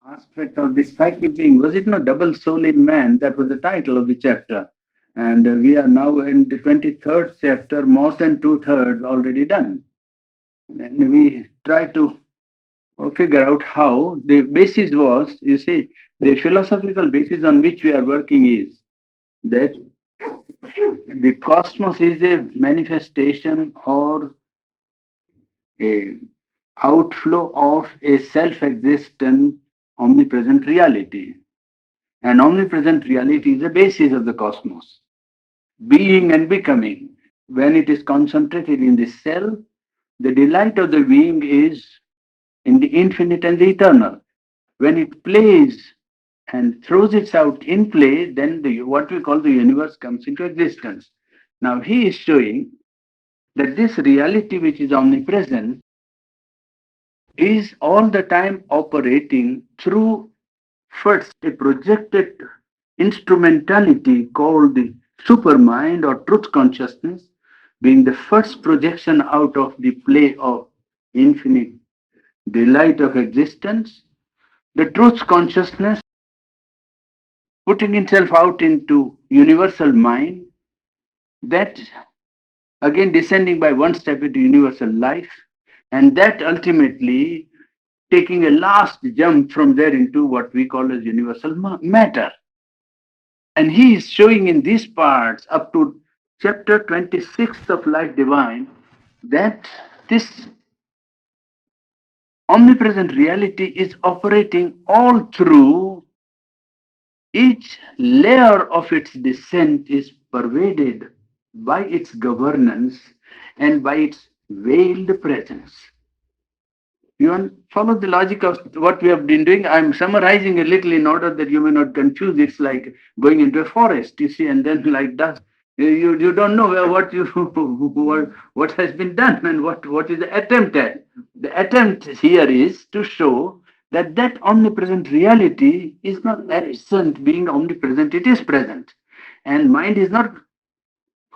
aspect of this psychic being. Was it not double soul in man? That was the title of the chapter. And we are now in the 23rd chapter, more than two-thirds already done. And we try to figure out how the basis was, you see, the philosophical basis on which we are working is that the cosmos is a manifestation or a outflow of a self-existent omnipresent reality. And omnipresent reality is the basis of the cosmos. Being and becoming. When it is concentrated in the self, the delight of the being is in the infinite and the eternal. When it plays and throws it out in play, then what we call the universe comes into existence. Now he is showing that this reality which is omnipresent is all the time operating through first a projected instrumentality called the supermind or truth consciousness, being the first projection out of the play of infinite delight of existence. The truth consciousness putting itself out into universal mind, that again descending by one step into universal life, and that ultimately taking a last jump from there into what we call as universal matter. And he is showing in these parts up to chapter 26 of Life Divine that this omnipresent reality is operating all through. Each layer of its descent is pervaded by its governance and by its veiled presence. You want follow the logic of what we have been doing? I'm summarizing a little in order that you may not confuse. It's like going into a forest, you see, and then like dust. You don't know what you what has been done and what is the attempt at. The attempt here is to show that that omnipresent reality is not absent being omnipresent, it is present. And mind is not,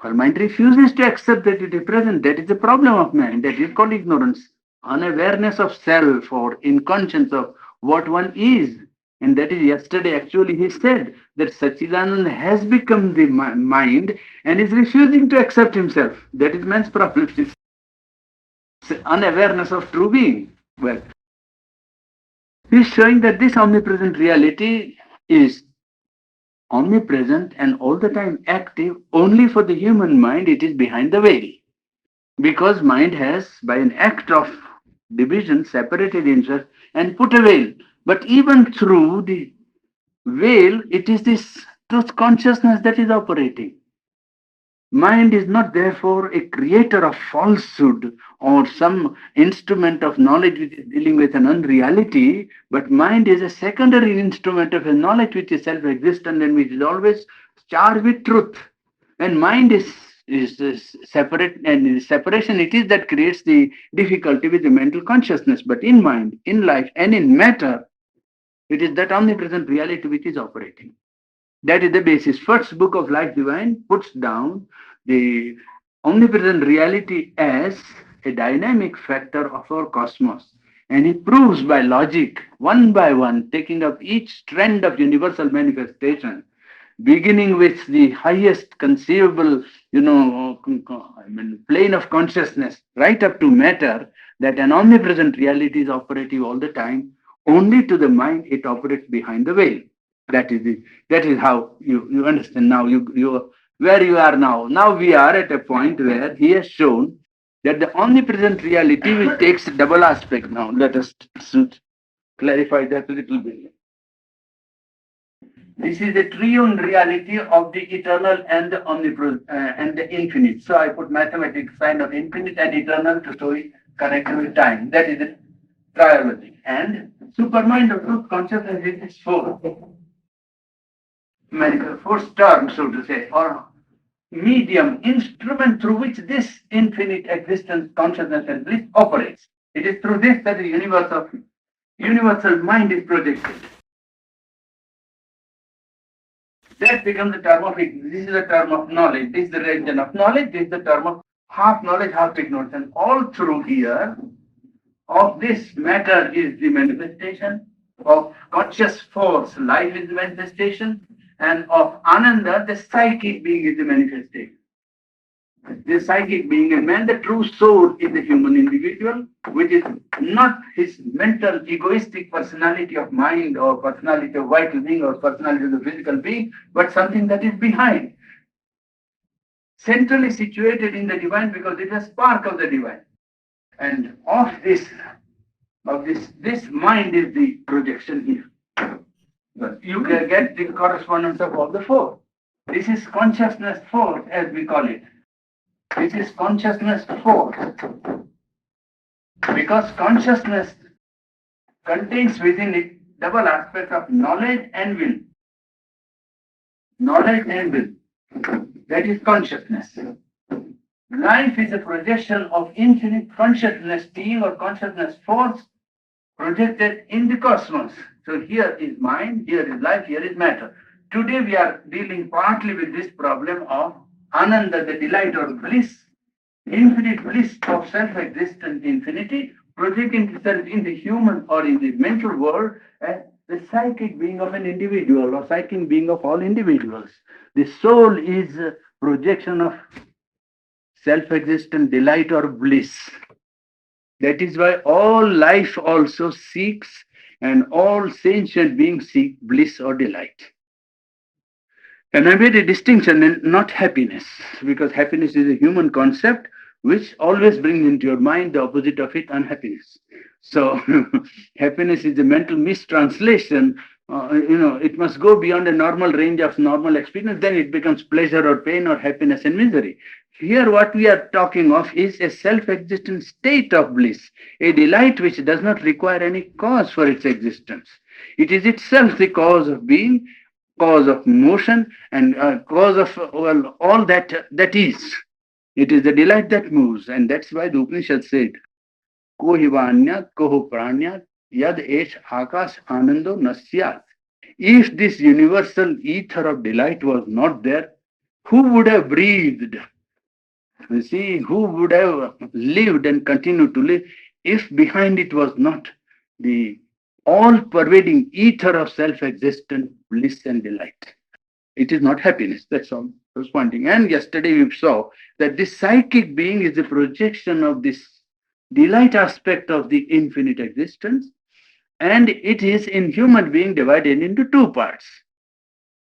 well, mind refuses to accept that it is present. That is the problem of mind. That is called ignorance, unawareness of self or inconscience of what one is. And that is yesterday actually he said that Sachidanand has become the mind and is refusing to accept himself. That is man's problem. It's unawareness of true being. Well, he's showing that this omnipresent reality is omnipresent and all the time active. Only for the human mind it is behind the veil, because mind has by an act of division separated himself and put a veil. But even through the veil, it is this truth consciousness that is operating. Mind is not therefore a creator of falsehood or some instrument of knowledge which is dealing with an unreality, but mind is a secondary instrument of a knowledge which is self-existent and which is always charged with truth. And mind is separate, and separation it is that creates the difficulty with the mental consciousness. But in mind, in life, and in matter, it is that omnipresent reality which is operating. That is the basis. First book of Life Divine puts down the omnipresent reality as a dynamic factor of our cosmos. And he proves by logic, one by one, taking up each trend of universal manifestation, beginning with the highest conceivable, plane of consciousness, right up to matter, that an omnipresent reality is operative all the time. Only to the mind it operates behind the veil. That is how you understand now. You where you are now. Now we are at a point where he has shown that the omnipresent reality which takes double aspect. Now let us clarify that a little bit. This is the triune reality of the eternal and the omnipresent and the infinite. So I put mathematical sign of infinite and eternal to show it connected with time. That is the triology. And supermind of truth consciousness is fourth term, so to say, or medium, instrument through which this infinite existence, consciousness, and bliss operates. It is through this that the universe of universal mind is projected. That becomes the term of ignorance. This is the term of knowledge. This is the region of knowledge. This is the term of half knowledge, half ignorance. And all through here of this matter is the manifestation. Of conscious force, life is the manifestation, and of Ananda, the psychic being is the manifestation. The psychic being a man, the true soul is the human individual, which is not his mental, egoistic personality of mind or personality of vital being or personality of the physical being, but something that is behind, centrally situated in the divine because it is a spark of the divine. And this mind is the projection here. But you can get the correspondence of all the four. This is consciousness force, as we call it. This is consciousness force. Because consciousness contains within it double aspect of knowledge and will. Knowledge and will. That is consciousness. Life is a projection of infinite consciousness being or consciousness force projected in the cosmos. So here is mind, here is life, here is matter. Today we are dealing partly with this problem of Ananda, the delight or bliss, infinite bliss of self-existent infinity, projecting itself in the human or in the mental world as the psychic being of an individual or psychic being of all individuals. The soul is a projection of self-existent delight or bliss. That is why all life also seeks and all sentient beings seek bliss or delight. And I made a distinction in not happiness, because happiness is a human concept which always brings into your mind the opposite of it, unhappiness. So happiness is a mental mistranslation. It must go beyond a normal range of normal experience, then it becomes pleasure or pain or happiness and misery. Here, what we are talking of is a self existent state of bliss, a delight which does not require any cause for its existence. It is itself the cause of being, cause of motion, and cause of all that is. It is the delight that moves, and that's why the Upanishad said, "Ko hivanyat, koho pranyat, yad esh akash anando nasyat." If this universal ether of delight was not there, who would have breathed? You see, who would have lived and continued to live if behind it was not the all pervading ether of self existent bliss and delight? It is not happiness. That's all I was pointing. And yesterday we saw that this psychic being is a projection of this delight aspect of the infinite existence, and it is in human being divided into two parts.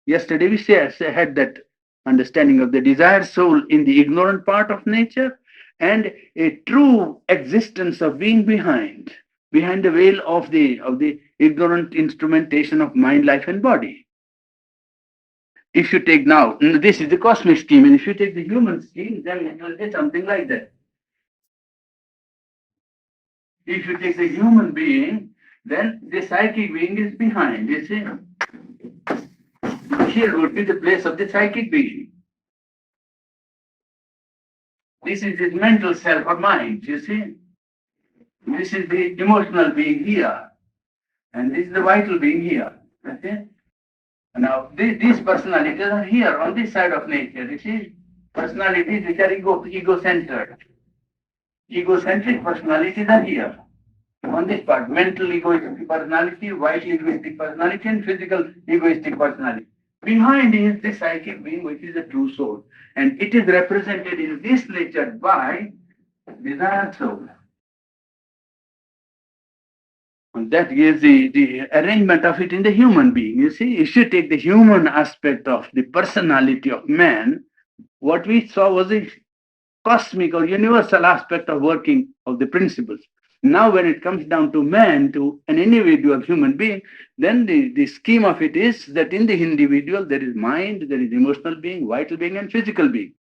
Yesterday we had that understanding of the desire soul in the ignorant part of nature and a true existence of being behind the veil of the ignorant instrumentation of mind, life, and body. If you take now, this is the cosmic scheme, and if you take the human scheme, then it will be something like that. If you take the human being, then the psychic being is behind. You see, here would be the place of the psychic being. This is his mental self or mind. You see, this is the emotional being here, and this is the vital being here. Okay. Now, these personalities are here on this side of nature. You see, personalities which are ego-centered. Egocentric personalities are here on this part: mental egoistic personality, vital egoistic personality, and physical egoistic personality. Behind is the psychic being, which is the true soul, and it is represented in this nature by desire soul. And that gives the arrangement of it in the human being. You see, if you take the human aspect of the personality of man, what we saw was a cosmic or universal aspect of working of the principles. Now, when it comes down to man, to an individual human being, then the scheme of it is that in the individual there is mind, there is emotional being, vital being, and physical being.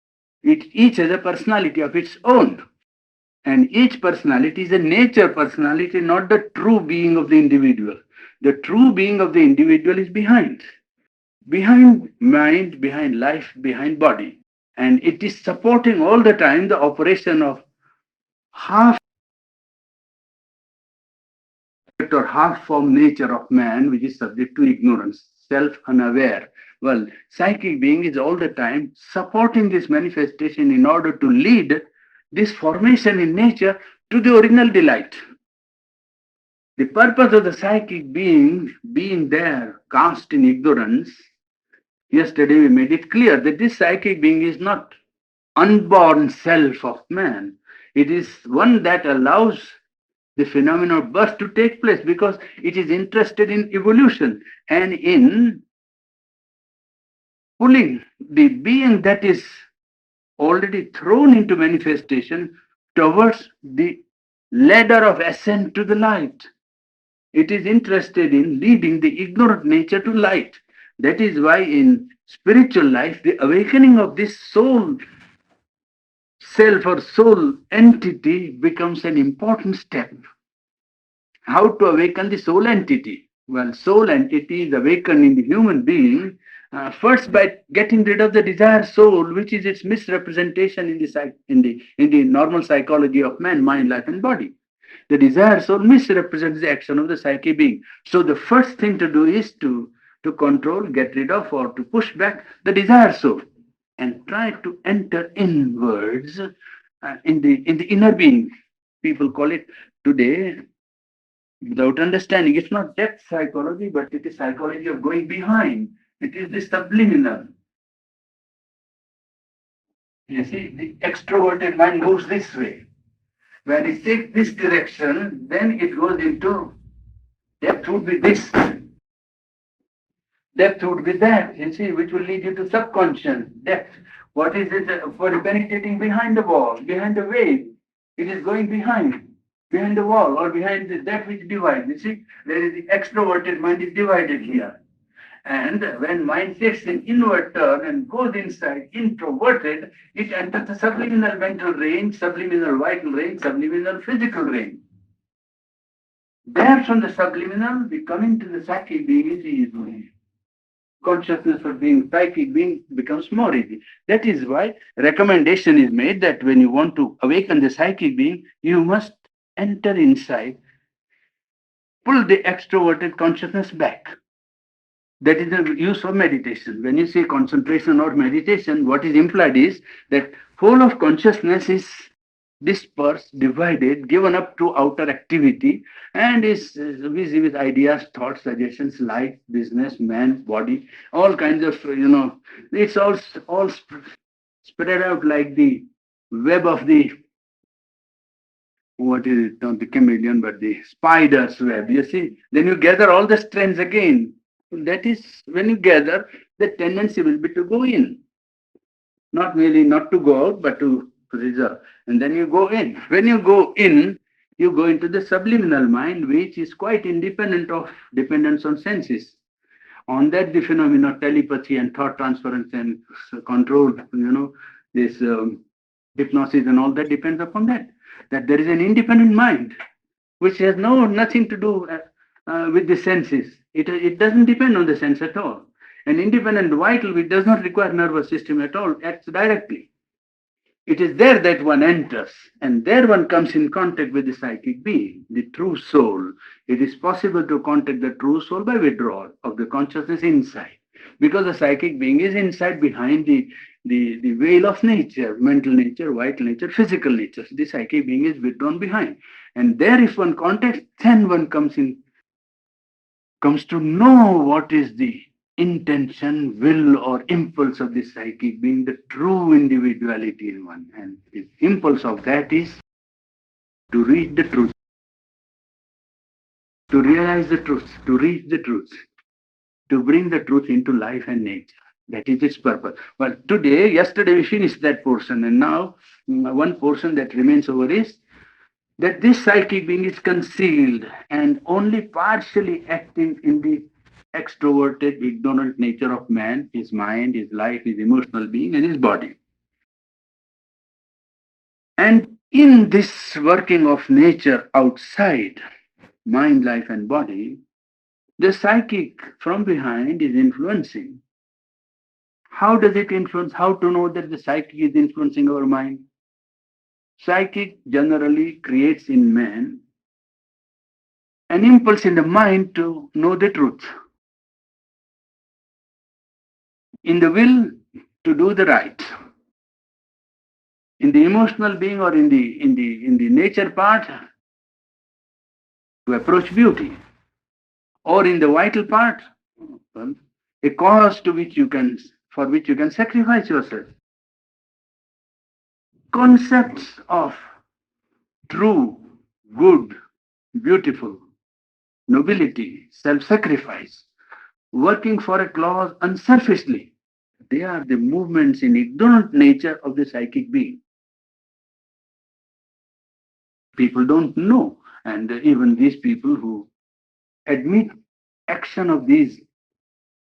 Each has a personality of its own. And each personality is a nature personality, not the true being of the individual. The true being of the individual is behind mind, behind life, behind body. And it is supporting all the time the operation of half or half form nature of man, which is subject to ignorance, self unaware. Well, psychic being is all the time supporting this manifestation in order to lead this formation in nature to the original delight. The purpose of the psychic being there, cast in ignorance, yesterday we made it clear that this psychic being is not unborn self of man. It is one that allows the phenomenon of birth to take place because it is interested in evolution and in pulling the being that is already thrown into manifestation towards the ladder of ascent to the light. It is interested in leading the ignorant nature to light. That is why in spiritual life, the awakening of this soul self or soul entity becomes an important step. How to awaken the soul entity? Well, soul entity is awakened in the human being first by getting rid of the desire soul, which is its misrepresentation in the normal psychology of man, mind, life, and body. The desire soul misrepresents the action of the psyche being. So the first thing to do is to control, get rid of, or to push back the desire soul and try to enter inwards in the inner being. People call it today without understanding. It's not depth psychology, but it is psychology of going behind. It is the subliminal. You see, the extroverted mind moves this way. When it takes this direction, then it goes into depth would be this, depth would be that, you see, which will lead you to subconscious depth. What is it for penetrating behind the wall, behind the wave? It is going behind the wall or behind that which divides. You see, there is the extroverted mind is divided here. And when mind takes an inward turn and goes inside, introverted, it enters the subliminal mental range, subliminal vital range, subliminal physical range. There from the subliminal, we come into the psychic being is easy. Consciousness of being psychic being becomes more easy. That is why recommendation is made that when you want to awaken the psychic being, you must enter inside, pull the extroverted consciousness back. That is the use of meditation. When you say concentration or meditation, what is implied is that whole of consciousness is dispersed, divided, given up to outer activity, and is busy with ideas, thoughts, suggestions, life, business, man, body, all kinds of, it's all spread out like the web of the, what is it, not the chameleon, but the spider's web, you see. Then you gather all the strands again. That is, when you gather, the tendency will be to go in, not merely not to go out, but to reserve. And then you go in. When you go in, you go into the subliminal mind, which is quite independent of dependence on senses. On that, the phenomena of telepathy and thought transference and control, this hypnosis and all that depends upon that. That there is an independent mind which has nothing to do with the senses. It doesn't depend on the sense at all. An independent vital which does not require nervous system at all acts directly. It is there that one enters, and there one comes in contact with the psychic being, the true soul. It is possible to contact the true soul by withdrawal of the consciousness inside, because the psychic being is inside behind the veil of nature, mental nature, vital nature, physical nature. The psychic being is withdrawn behind. And there, if one contacts, then one comes to know what is the intention, will, or impulse of the psychic being, the true individuality in one. And the impulse of that is to reach the truth, to realize the truth, to reach the truth, to bring the truth into life and nature. That is its purpose. Well, yesterday we finished that portion, and now one portion that remains over is that this psychic being is concealed and only partially acting in the extroverted, ignorant nature of man, his mind, his life, his emotional being, and his body. And in this working of nature outside mind, life, and body, the psychic from behind is influencing. How does it influence? How to know that the psychic is influencing our mind? Psychic generally creates in man an impulse in the mind to know the truth, in the will to do the right, in the emotional being or in the nature part to approach beauty, or in the vital part, well, a cause to which you can, for which you can sacrifice yourself. Concepts of true, good, beautiful, nobility, self-sacrifice, working for a cause unselfishly. They are the movements in ignorant nature of the psychic being. People don't know. And even these people who admit action of these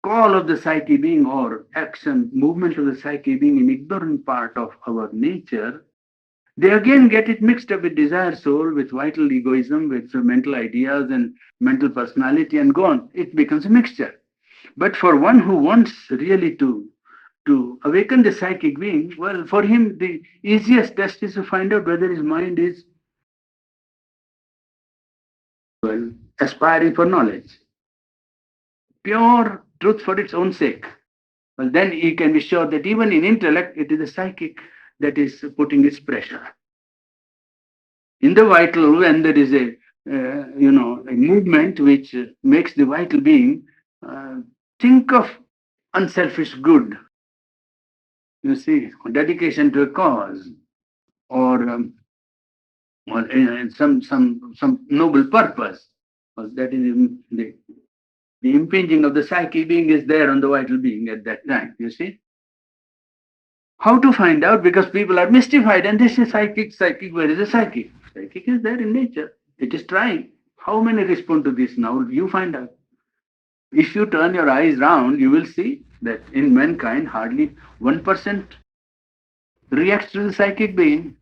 call of the psyche being or action, movement of the psyche being in ignorant part of our nature, they again get it mixed up with desire soul, with vital egoism, with mental ideas and mental personality and go on. It becomes a mixture. But for one who wants really to awaken the psychic being, well, for him, the easiest test is to find out whether his mind is, well, aspiring for knowledge, pure truth for its own sake. Well, then he can be sure that even in intellect, it is the psychic that is putting its pressure. In the vital, when there is a movement which makes the vital being uh, think of unselfish good, you see, dedication to a cause, or some noble purpose. Well, that is the impinging of the psychic being is there on the vital being at that time. You see. How to find out? Because people are mystified and they say psychic, where is the psychic? Psychic is there in nature. It is trying. How many respond to this now? You find out. If you turn your eyes round, you will see that in mankind, hardly 1% reacts to the psychic being.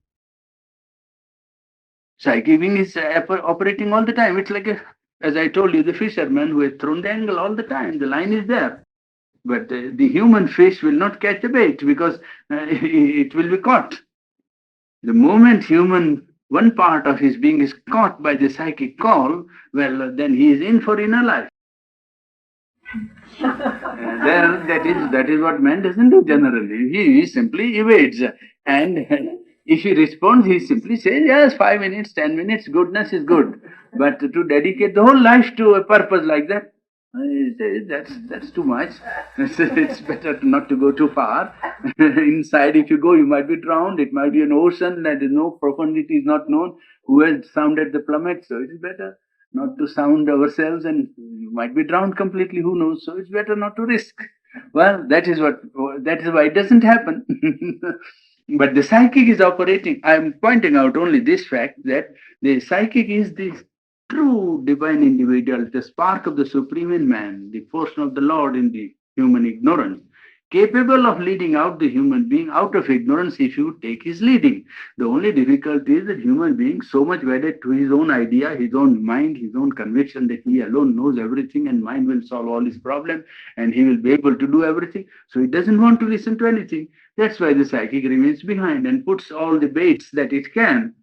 Psychic being is operating all the time. It's like, as I told you, the fisherman who has thrown the angle all the time. The line is there. But the human fish will not catch the bait because it will be caught. The moment one part of his being is caught by the psychic call, well, then he is in for inner life. Then that is what man doesn't do generally. He simply evades, and if he responds, he simply says, "Yes, 5 minutes, 10 minutes, goodness is good." But to dedicate the whole life to a purpose like that, that's too much. It's better not to go too far. Inside, if you go, you might be drowned. It might be an ocean that is no profundity is not known. Who has sounded the plummet? So it is better not to sound ourselves, and you might be drowned completely. Who knows? So it's better not to risk. Well, that is why it doesn't happen. But the psychic is operating. I'm pointing out only this fact that the psychic is the true divine individual, the spark of the supreme in man, the portion of the Lord in the human ignorance, capable of leading out the human being out of ignorance if you take his leading. The only difficulty is that human being so much wedded to his own idea, his own mind, his own conviction that he alone knows everything and mind will solve all his problems and he will be able to do everything. So he doesn't want to listen to anything. That's why the psychic remains behind and puts all the baits that it can.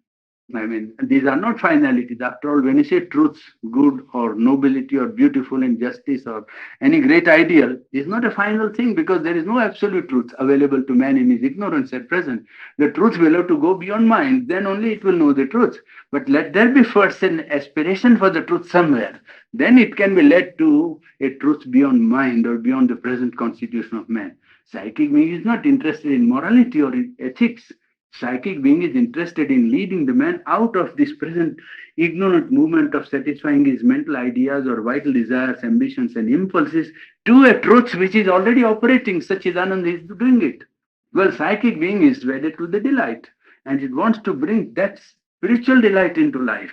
I mean, these are not finalities. After all, when you say truth, good or nobility or beautiful and justice or any great ideal, is not a final thing because there is no absolute truth available to man in his ignorance at present. The truth will have to go beyond mind. Then only it will know the truth. But let there be first an aspiration for the truth somewhere. Then it can be led to a truth beyond mind or beyond the present constitution of man. Psychic being is not interested in morality or in ethics. Psychic being is interested in leading the man out of this present ignorant movement of satisfying his mental ideas or vital desires, ambitions, and impulses to a truth which is already operating. Sachidanand is doing it. Well, psychic being is wedded to the delight and it wants to bring that spiritual delight into life.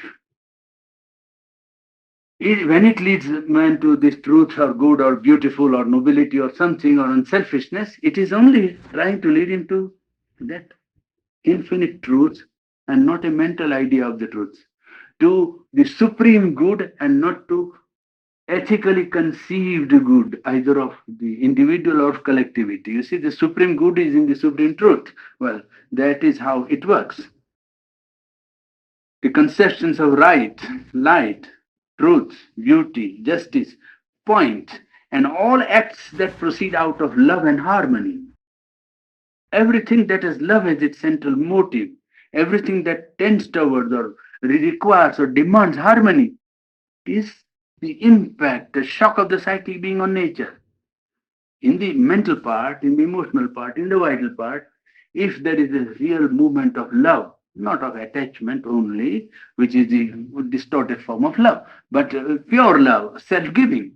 When it leads man to this truth or good or beautiful or nobility or something or unselfishness, it is only trying to lead him to that infinite truth and not a mental idea of the truth, to the supreme good and not to ethically conceived good, either of the individual or collectivity. You see, the supreme good is in the supreme truth. Well, that is how it works. The conceptions of right, light, truth, beauty, justice, point, and all acts that proceed out of love and harmony. Everything that has love as its central motive, everything that tends towards or requires or demands harmony, is the impact, the shock of the psychic being on nature. In the mental part, in the emotional part, in the vital part, if there is a real movement of love, not of attachment only, which is the distorted form of love, but pure love, self giving,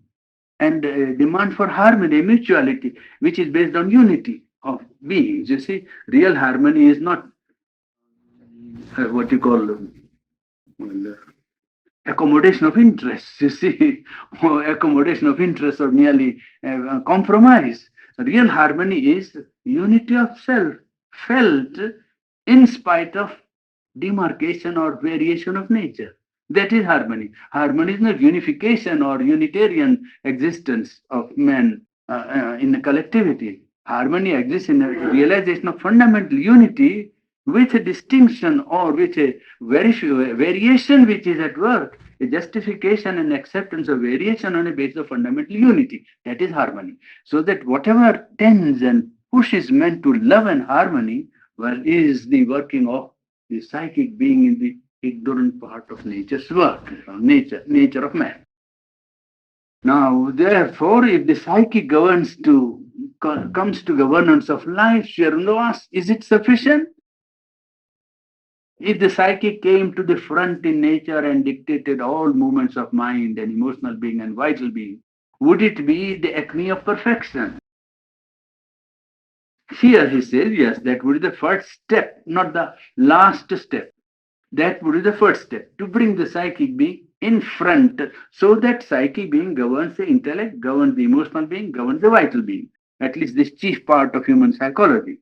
and demand for harmony, mutuality, which is based on unity of beings. You see, real harmony is not what you call well, accommodation of interests, you see, or accommodation of interests or merely compromise. Real harmony is unity of self, felt in spite of demarcation or variation of nature. That is harmony. Harmony is not unification or unitarian existence of man in a collectivity. Harmony exists in a realization of fundamental unity with a distinction or with a variation which is at work, a justification and acceptance of variation on a basis of fundamental unity. That is harmony. So that whatever tends and pushes men to love and harmony, well, is the working of the psychic being in the ignorant part of nature's work, nature of man. Now, therefore, if the psychic comes to governance of life, Sherlock, is it sufficient? If the psychic came to the front in nature and dictated all movements of mind and emotional being and vital being, would it be the acme of perfection? Here he says, yes, that would be the first step, not the last step. That would be the first step to bring the psychic being in front so that psychic being governs the intellect, governs the emotional being, governs the vital being. At least this chief part of human psychology.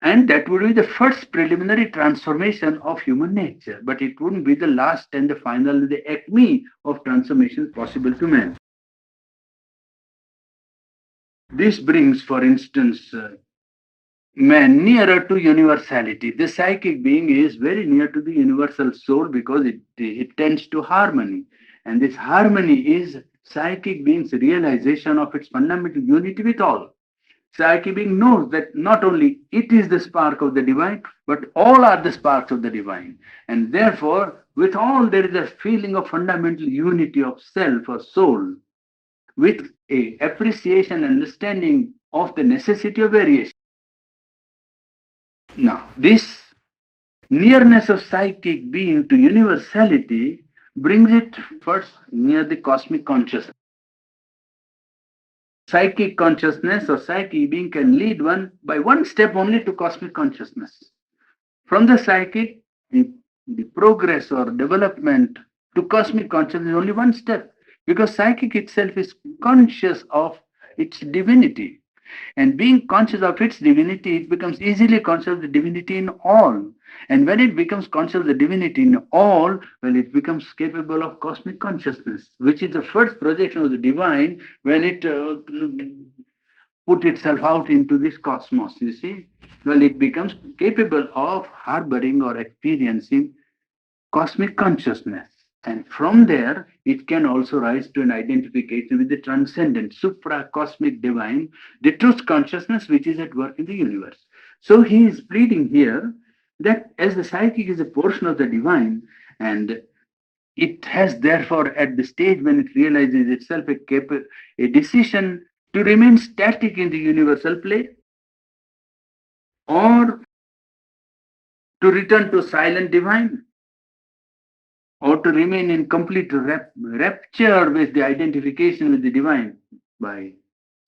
And that would be the first preliminary transformation of human nature, but it wouldn't be the last and the final, the acme of transformation possible to man. This brings, for instance, man nearer to universality. The psychic being is very near to the universal soul because it tends to harmony. And this harmony is psychic being's realization of its fundamental unity with all. Psychic being knows that not only it is the spark of the divine, but all are the sparks of the divine. And therefore, with all, there is a feeling of fundamental unity of self or soul, with a appreciation and understanding of the necessity of variation. Now, this nearness of psychic being to universality brings it first near the cosmic consciousness. Psychic consciousness or psychic being can lead one by one step only to cosmic consciousness. From the psychic, the progress or development to cosmic consciousness is only one step because psychic itself is conscious of its divinity. And being conscious of its divinity, it becomes easily conscious of the divinity in all. And when it becomes conscious of the divinity in all, well, it becomes capable of cosmic consciousness, which is the first projection of the divine when it put itself out into this cosmos, you see. Well, it becomes capable of harboring or experiencing cosmic consciousness. And from there, it can also rise to an identification with the transcendent, supra-cosmic divine, the truth consciousness which is at work in the universe. So he is pleading here that as the psychic is a portion of the divine, and it has therefore at the stage when it realizes itself a decision to remain static in the universal play or to return to silent divine or to remain in complete rapture with the identification with the divine by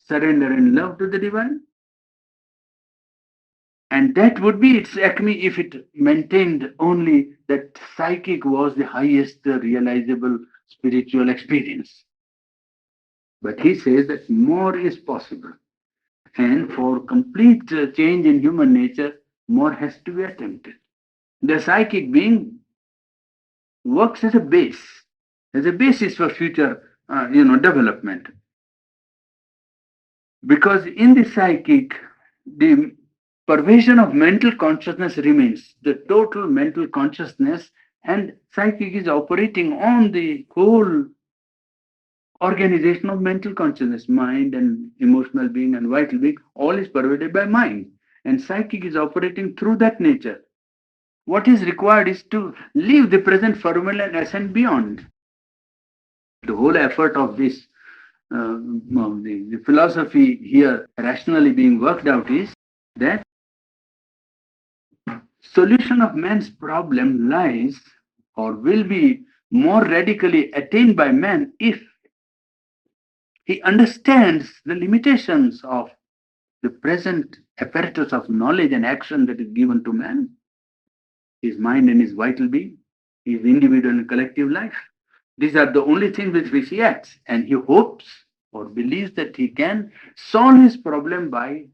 surrender and love to the divine. And that would be its acme if it maintained only that psychic was the highest realizable spiritual experience. But he says that more is possible. And for complete change in human nature, more has to be attempted. The psychic being works as a basis for future, development. Because in the psychic, the pervasion of mental consciousness remains, the total mental consciousness, and psychic is operating on the whole organization of mental consciousness, mind and emotional being and vital being, all is pervaded by mind. And psychic is operating through that nature. What is required is to leave the present formula and ascend beyond. The whole effort of this, the philosophy here rationally being worked out is that solution of man's problem lies or will be more radically attained by man if he understands the limitations of the present apparatus of knowledge and action that is given to man, his mind and his vital being, his individual and collective life. These are the only things with which he acts, and he hopes or believes that he can solve his problem by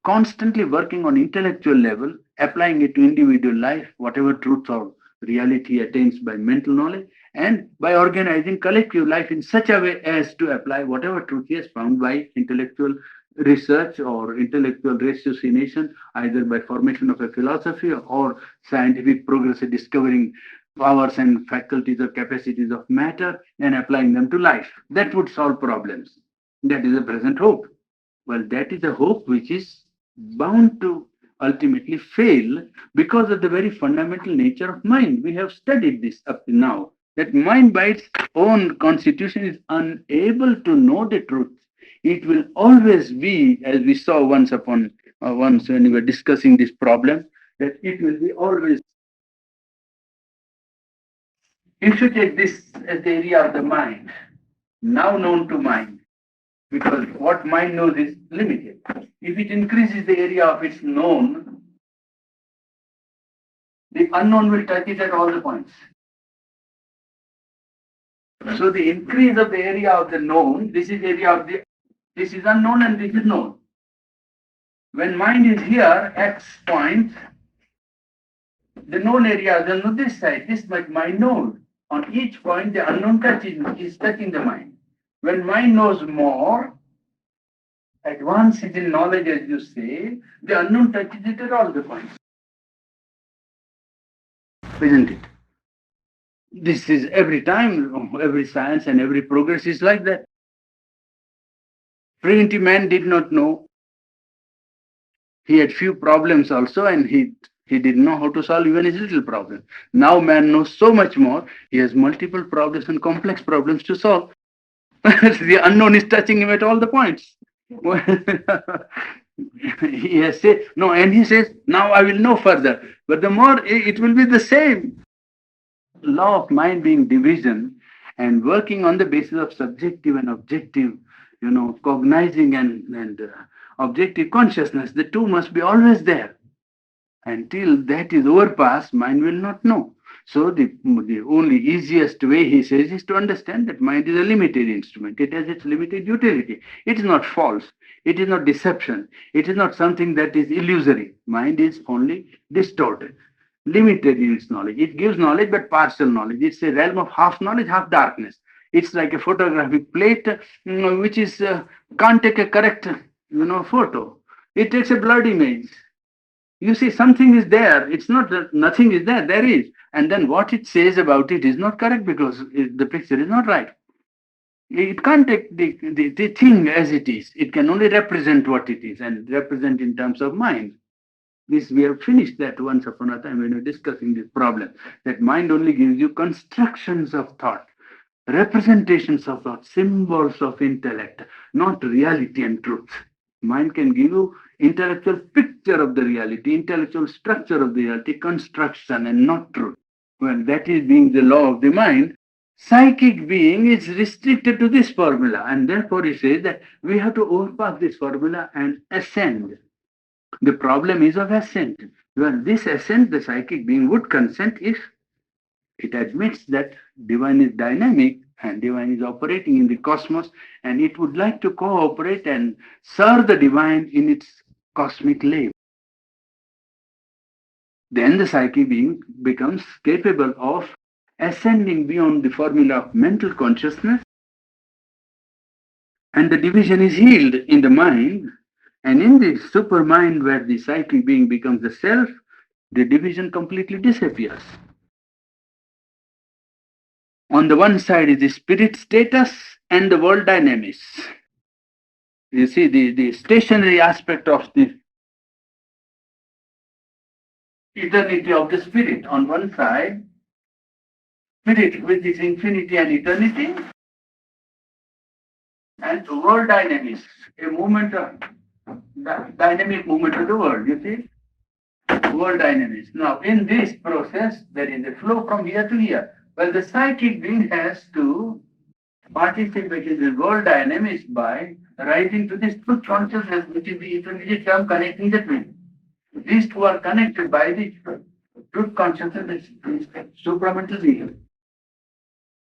constantly working on intellectual level, applying it to individual life, whatever truth or reality attains by mental knowledge, and by organizing collective life in such a way as to apply whatever truth he has found by intellectual research or intellectual ratiocination, either by formation of a philosophy or scientific progress in discovering powers and faculties or capacities of matter and applying them to life. That would solve problems. That is a present hope. Well, that is a hope which is bound to ultimately fail because of the very fundamental nature of mind. We have studied this up to now, that mind by its own constitution is unable to know the truth. It will always be, as we saw once when we were discussing this problem, that it will be always. If you take this as the area of the mind, now known to mind, because what mind knows is limited. If it increases the area of its known, the unknown will touch it at all the points. So the increase of the area of the known, this is unknown and this is known. When mind is here, X point, the known area is on this side, this much mind known. On each point, the unknown is touching the mind. When mind knows more, advance it in knowledge, as you say, the unknown touches it at all the points. Isn't it? This is every time, every science and every progress is like that. Primitive man did not know. He had few problems also, and he didn't know how to solve even his little problem. Now man knows so much more. He has multiple problems and complex problems to solve. The unknown is touching him at all the points. He has said no, and he says, now I will know further. But the more it will be the same. Law of mind being division and working on the basis of subjective and objective, cognizing and objective consciousness, the two must be always there. Until that is overpassed, mind will not know. So the only easiest way, he says, is to understand that mind is a limited instrument. It has its limited utility. It is not false. It is not deception. It is not something that is illusory. Mind is only distorted, limited in its knowledge. It gives knowledge, but partial knowledge. It's a realm of half knowledge, half darkness. It's like a photographic plate, which is can't take a correct, photo. It takes a blurred image. You see, something is there. It's not that nothing is there. There is. And then what it says about it is not correct because the picture is not right. It can't take the thing as it is. It can only represent what it is and represent in terms of mind. This we have finished that once upon a time when we were discussing this problem. That mind only gives you constructions of thought, representations of thought, symbols of intellect, not reality and truth. Mind can give you intellectual picture of the reality, intellectual structure of the reality, construction and not truth. When that is being the law of the mind, psychic being is restricted to this formula, and therefore he says that we have to overpass this formula and ascend. The problem is of ascent. Well, this ascent, the psychic being would consent if it admits that divine is dynamic and divine is operating in the cosmos, and it would like to cooperate and serve the divine in its cosmic labor. Then the psychic being becomes capable of ascending beyond the formula of mental consciousness, and the division is healed in the mind. And in the supermind, where the psychic being becomes the self, the division completely disappears. On the one side is the spirit status and the world dynamics. You see, the stationary aspect of the eternity of the spirit on one side, spirit with its infinity and eternity, and world dynamics, a movement of dynamic movement of the world. You see, world dynamics. Now, in this process, there is a flow from here to here. Well, the psychic being has to participate in the world dynamics by rising to this truth consciousness, which is the intermediate term connecting the twin. These two are connected by the truth consciousness, supramental ego.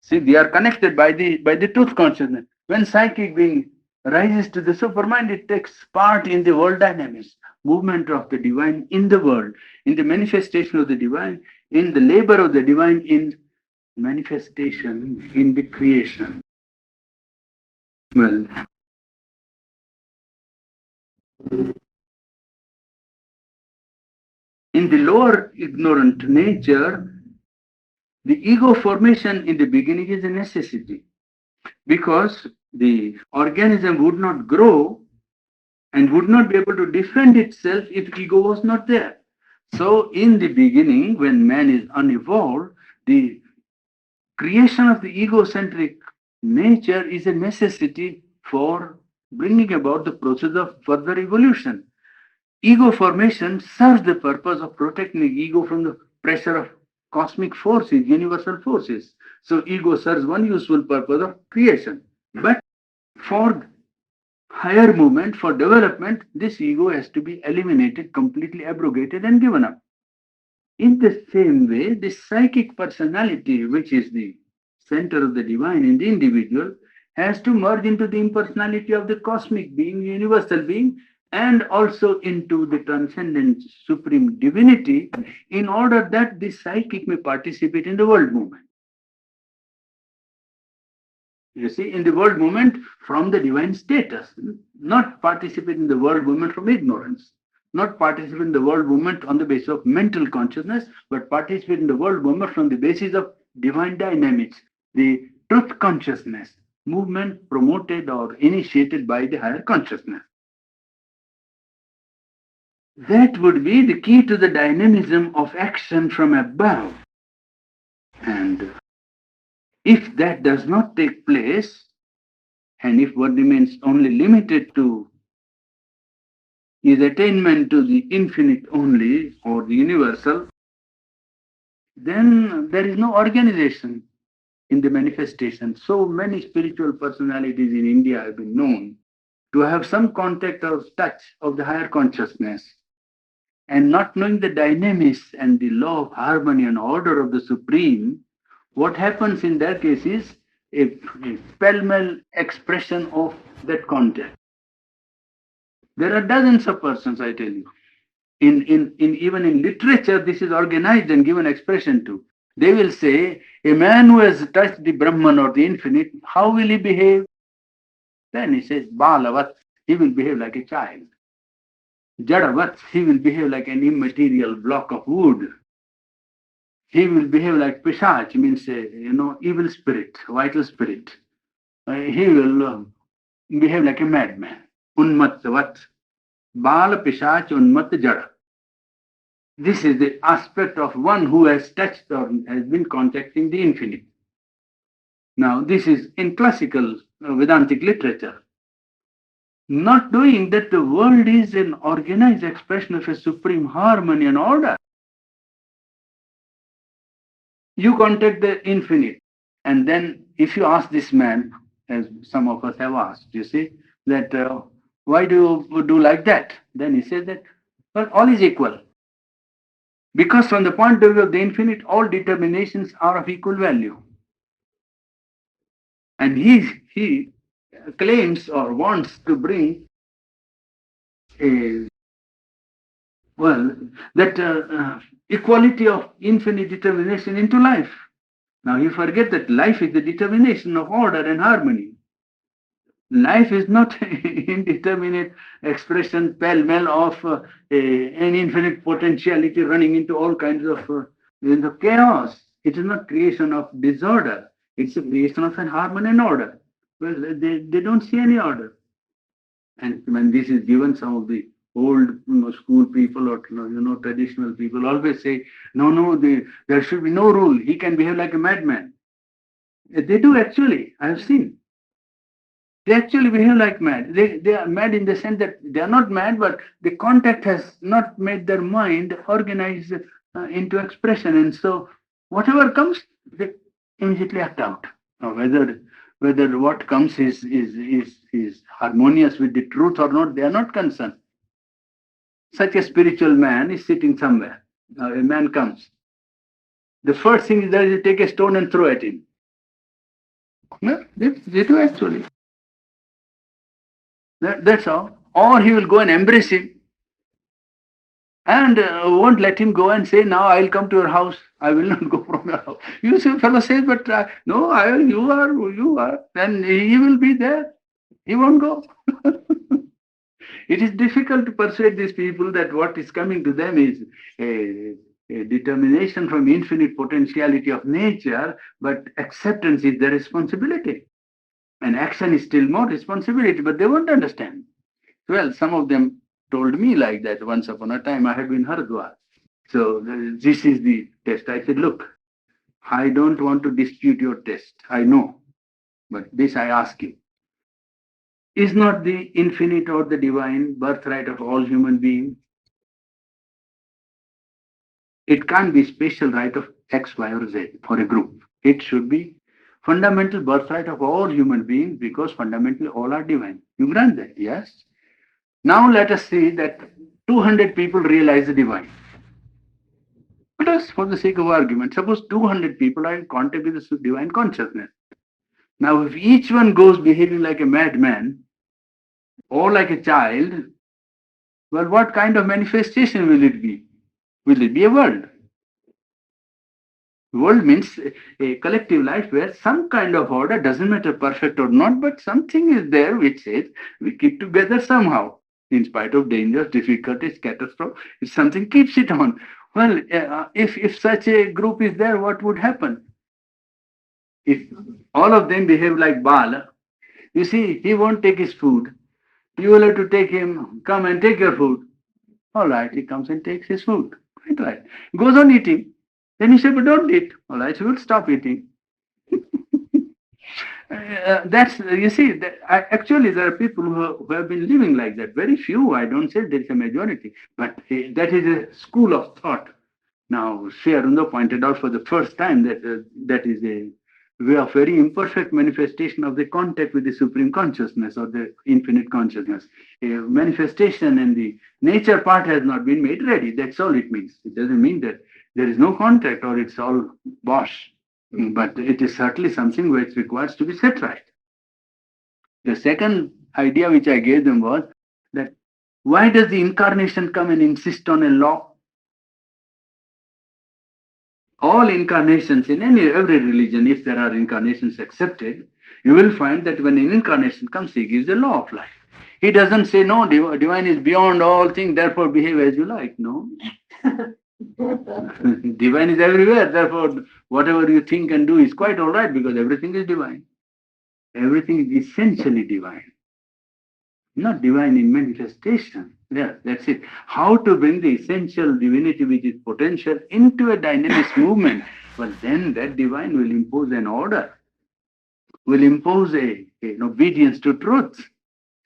See, they are connected by the truth consciousness. When psychic being rises to the supermind, it takes part in the world dynamics, movement of the divine in the world, in the manifestation of the divine, in the labor of the divine, in manifestation, in the creation. Well, in the lower ignorant nature, the ego formation in the beginning is a necessity because the organism would not grow and would not be able to defend itself if ego was not there. So, in the beginning, when man is unevolved, the creation of the egocentric nature is a necessity for bringing about the process of further evolution. Ego formation serves the purpose of protecting the ego from the pressure of cosmic forces, universal forces. So, ego serves one useful purpose of creation. But for higher movement, for development, this ego has to be eliminated, completely abrogated, and given up. In the same way, the psychic personality, which is the center of the divine in the individual, has to merge into the impersonality of the cosmic being, universal being, and also into the transcendent supreme divinity in order that the psychic may participate in the world movement. You see, in the world movement from the divine status, not participate in the world movement from ignorance, not participate in the world movement on the basis of mental consciousness, but participate in the world movement from the basis of divine dynamics, the truth consciousness, movement promoted or initiated by the higher consciousness. That would be the key to the dynamism of action from above. And if that does not take place, and if one remains only limited to his attainment to the infinite only or the universal, then there is no organization in the manifestation. So many spiritual personalities in India have been known to have some contact or touch of the higher consciousness. And not knowing the dynamics and the law of harmony and order of the Supreme, what happens in their case is a pell-mell expression of that contact. There are dozens of persons, I tell you. In even in literature, this is organized and given expression to. They will say, a man who has touched the Brahman or the infinite, how will he behave? Then he says, Balavat, he will behave like a child. Jadavat, he will behave like an immaterial block of wood. He will behave like Pishach, means evil spirit, vital spirit. He will behave like a madman. Unmattavat. Bala Pishach Unmat Jada. This is the aspect of one who has touched or has been contacting the infinite. Now, this is in classical Vedantic literature. Not knowing that the world is an organized expression of a supreme harmony and order. You contact the infinite, and then if you ask this man, as some of us have asked, you see, that why do you do like that? Then he says that, well, all is equal. Because from the point of view of the infinite, all determinations are of equal value. And he claims or wants to bring a, well, that equality of infinite determination into life. Now you forget that life is the determination of order and harmony. Life is not indeterminate expression, pell-mell of an infinite potentiality running into all kinds of chaos. It is not creation of disorder. It's a creation of an harmony and order. Well, they don't see any order. And when this is given, some of the old school people or traditional people always say, no, there should be no rule. He can behave like a madman. They do actually. I have seen. They actually behave like mad. They are mad in the sense that they are not mad, but the contact has not made their mind organize into expression. And so whatever comes, they immediately act out. Now, whether what comes is harmonious with the truth or not, they are not concerned. Such a spiritual man is sitting somewhere. Now, a man comes. The first thing is that you take a stone and throw at him. No, they do actually. That's all. Or he will go and embrace him and won't let him go and say, now I'll come to your house. I will not go from your house. You see, fellow says, but no, you are. Then he will be there. He won't go. It is difficult to persuade these people that what is coming to them is a determination from infinite potentiality of nature, but acceptance is their responsibility. And action is still more responsibility, but they won't understand. Well, some of them told me like that. Once upon a time, I had been Haridwar. So this is the test. I said, look, I don't want to dispute your test. I know. But this I ask you. Is not the infinite or the divine birthright of all human beings? It can't be special right of X, Y, or Z for a group. It should be fundamental birthright of all human beings because fundamentally all are divine. You grant that? Yes. Now let us see that 200 people realize the divine. Let us, for the sake of argument, suppose 200 people are in contact with the divine consciousness. Now, if each one goes behaving like a madman or like a child, well, what kind of manifestation will it be? Will it be a world? World means a collective life where some kind of order, doesn't matter perfect or not, but something is there which says we keep together somehow, in spite of dangers, difficulties, catastrophe. If something keeps it on. Well, if such a group is there, what would happen? If all of them behave like Baal, you see, he won't take his food. You will have to take him, come and take your food. All right, he comes and takes his food. Quite right. Goes on eating. Then you say, but don't eat. All right, so we'll stop eating. That's, you see, actually, there are people who have been living like that. Very few, I don't say there is a majority, but that is a school of thought. Now, Sri Aurobindo pointed out for the first time that that is a way of very imperfect manifestation of the contact with the supreme consciousness or the infinite consciousness. A manifestation and the nature part has not been made ready. That's all it means. It doesn't mean that there is no contact or it's all bosh. But it is certainly something which requires to be set right. The second idea which I gave them was that why does the incarnation come and insist on a law? All incarnations in every religion, if there are incarnations accepted, you will find that when an incarnation comes, he gives a law of life. He doesn't say, no, divine is beyond all things, therefore behave as you like. No. Divine is everywhere, therefore whatever you think and do is quite all right because everything is divine. Everything is essentially divine, not divine in manifestation. Yeah, that's it. How to bring the essential divinity, which is potential, into a dynamic movement. Well, then that divine will impose an order, will impose an obedience to truth.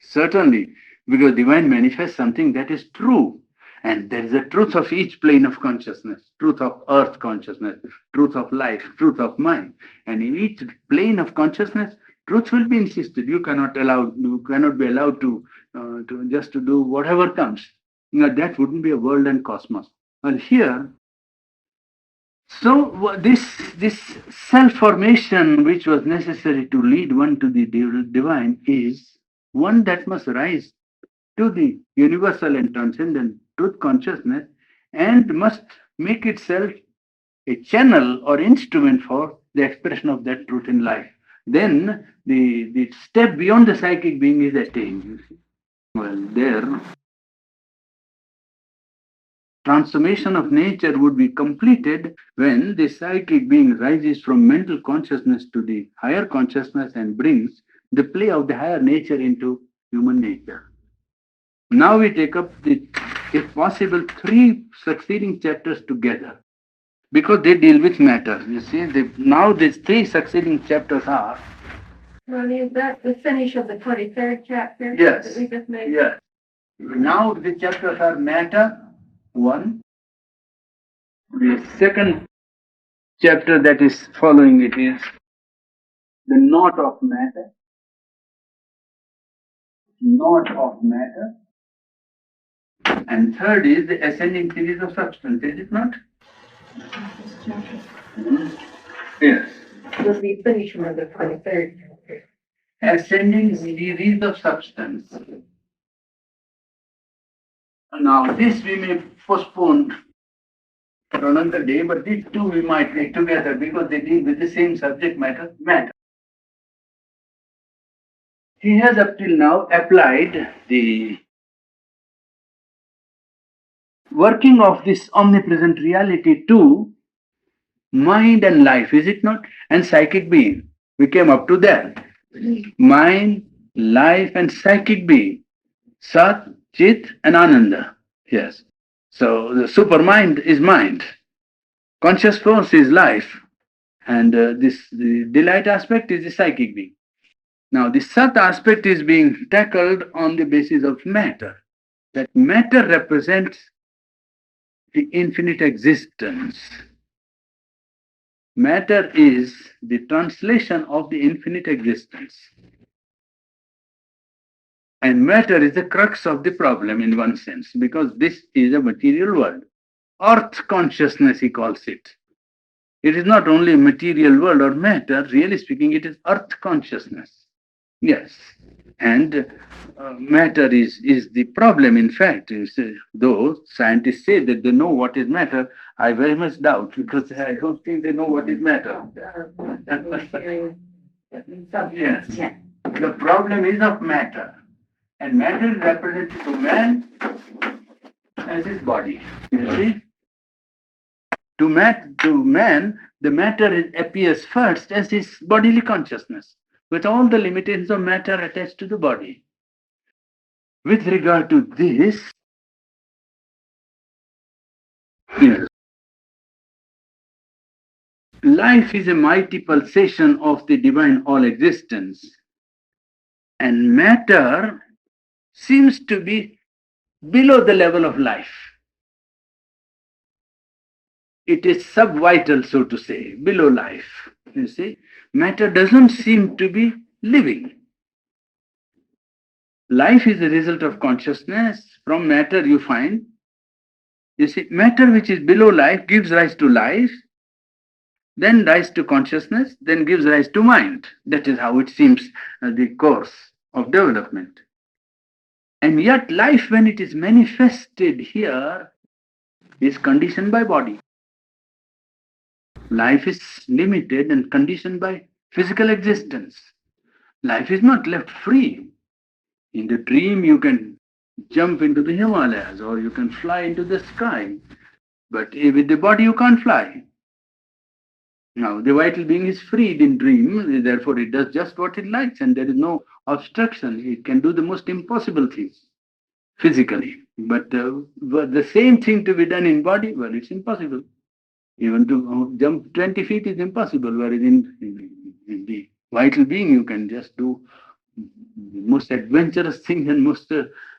Certainly, because divine manifests something that is true. And there is a truth of each plane of consciousness, truth of earth consciousness, truth of life, truth of mind. And in each plane of consciousness, truth will be insisted. You cannot be allowed to just to do whatever comes. That wouldn't be a world and cosmos. Well, here, so this self-formation which was necessary to lead one to the divine is one that must rise to the universal and transcendent truth consciousness and must make itself a channel or instrument for the expression of that truth in life. Then the step beyond the psychic being is attained. You see. Well, there, transformation of nature would be completed when the psychic being rises from mental consciousness to the higher consciousness and brings the play of the higher nature into human nature. Now we take up the, if possible, 3 succeeding chapters together because they deal with matter. You see, now these 3 succeeding chapters are Ronnie, is that the finish of the 23rd chapter? Yes. That we just made? Yes. Now the chapters are matter, one. The second chapter that is following it is the knot of matter. Knot of matter. And third is the ascending series of substance, is it not? Yes. Was the finishment of the 23rd chapter. Ascending series of substance. Now, this we may postpone for another day, but these two we might take together because they deal with the same subject matter. He has up till now applied the working of this omnipresent reality to mind and life, is it not? And psychic being. We came up to that. Mind, life, and psychic being. Sat, Chit, and Ananda. Yes. So the supermind is mind. Conscious force is life. And the delight aspect is the psychic being. Now, the Sat aspect is being tackled on the basis of matter. That matter represents the infinite existence. Matter is the translation of the infinite existence. And matter is the crux of the problem in one sense, because this is a material world. Earth consciousness, he calls it. It is not only a material world or matter, really speaking, it is earth consciousness. Yes. And matter is the problem, in fact. Though scientists say that they know what is matter, I very much doubt because I don't think they know what is matter. Yes. The problem is of matter. And matter is represented to man as his body. You see? To man, the matter appears first as his bodily consciousness, with all the limitations of matter attached to the body. With regard to this, yes, life is a mighty pulsation of the divine all existence, and matter seems to be below the level of life. It is subvital, so to say, below life. You see, matter doesn't seem to be living. Life is a result of consciousness. From matter, you find, you see, matter which is below life gives rise to life, then rise to consciousness, then gives rise to mind. That is how it seems the course of development. And yet, life, when it is manifested here, is conditioned by body. Life is limited and conditioned by physical existence. Life is not left free. In the dream, you can jump into the Himalayas or you can fly into the sky. But with the body, you can't fly. Now, the vital being is freed in dream, therefore, it does just what it likes, and there is no obstruction. It can do the most impossible things physically. But the same thing to be done in body, well, it's impossible. Even to jump 20 feet is impossible, whereas in the vital being, you can just do the most adventurous thing and most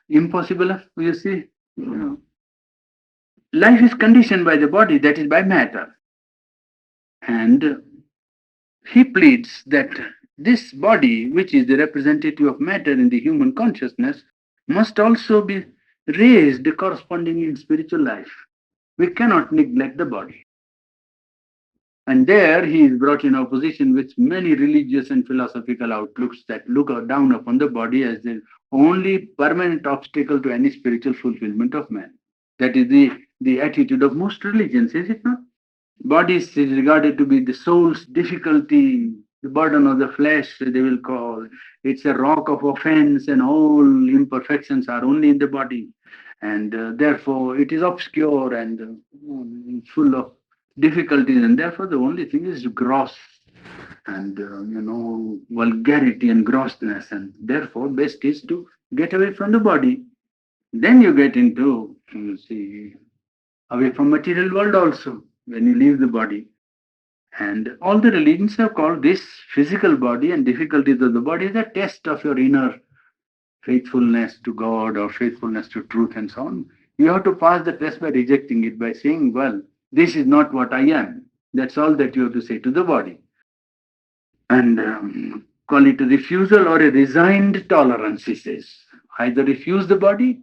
impossible, you see. You know. Life is conditioned by the body, that is by matter. And he pleads that this body, which is the representative of matter in the human consciousness, must also be raised corresponding in spiritual life. We cannot neglect the body. And there he is brought in opposition with many religious and philosophical outlooks that look down upon the body as the only permanent obstacle to any spiritual fulfillment of man. That is the attitude of most religions, is it not? Body is regarded to be the soul's difficulty, the burden of the flesh, they will call. It's a rock of offense, and all imperfections are only in the body. And therefore, it is obscure and full of difficulties, and therefore, the only thing is gross and, vulgarity and grossness. And therefore, best is to get away from the body. Then you get into, you see, away from material world also when you leave the body. And all the religions have called this physical body and difficulties of the body as a test of your inner faithfulness to God or faithfulness to truth and so on. You have to pass the test by rejecting it, by saying, well, this is not what I am. That's all that you have to say to the body. And call it a refusal or a resigned tolerance, he says. Either refuse the body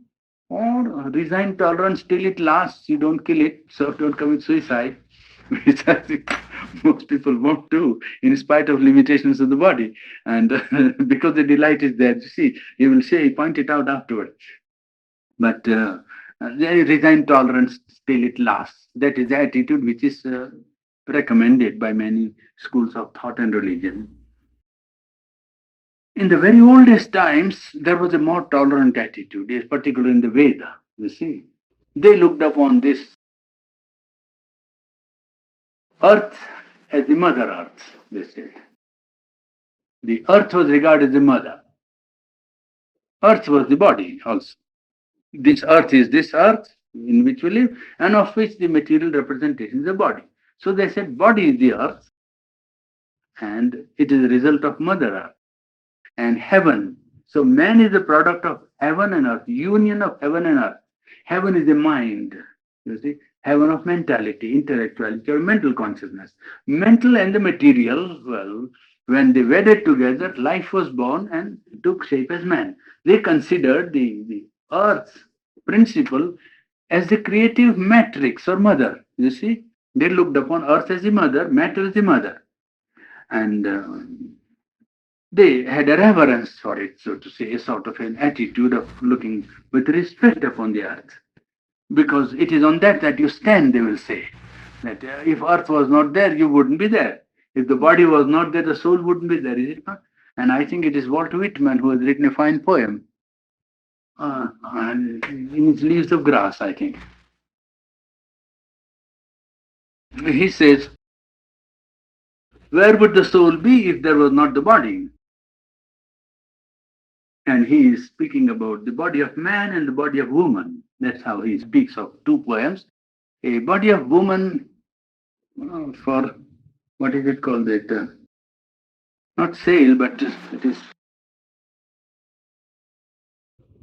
or resigned tolerance till it lasts. You don't kill it, so don't commit suicide, which I think most people won't do in spite of limitations of the body. And because the delight is there, you see, you will say, point it out afterwards. But there is resigned tolerance till it lasts. That is the attitude which is recommended by many schools of thought and religion. In the very oldest times, there was a more tolerant attitude, particularly in the Veda, you see. They looked upon this earth as the mother earth, they said. The earth was regarded as the mother. Earth was the body also. This earth is this earth in which we live, and of which the material representation is the body. So they said body is the earth, and it is a result of mother earth. And heaven. So man is the product of heaven and earth, union of heaven and earth. Heaven is the mind, you see, heaven of mentality, intellectuality, or mental consciousness. Mental and the material, well, when they wedded together, life was born and took shape as man. They considered the earth's principle as the creative matrix or mother, you see. They looked upon earth as the mother, matter as the mother. And they had a reverence for it, so to say, a sort of an attitude of looking with respect upon the earth. Because it is on that you stand, they will say. That if earth was not there, you wouldn't be there. If the body was not there, the soul wouldn't be there, is it not? And I think it is Walt Whitman who has written a fine poem in his Leaves of Grass, I think. He says, where would the soul be if there was not the body? And he is speaking about the body of man and the body of woman. That's how he speaks of two poems. A body of woman for, what is it called? It not sale, but it is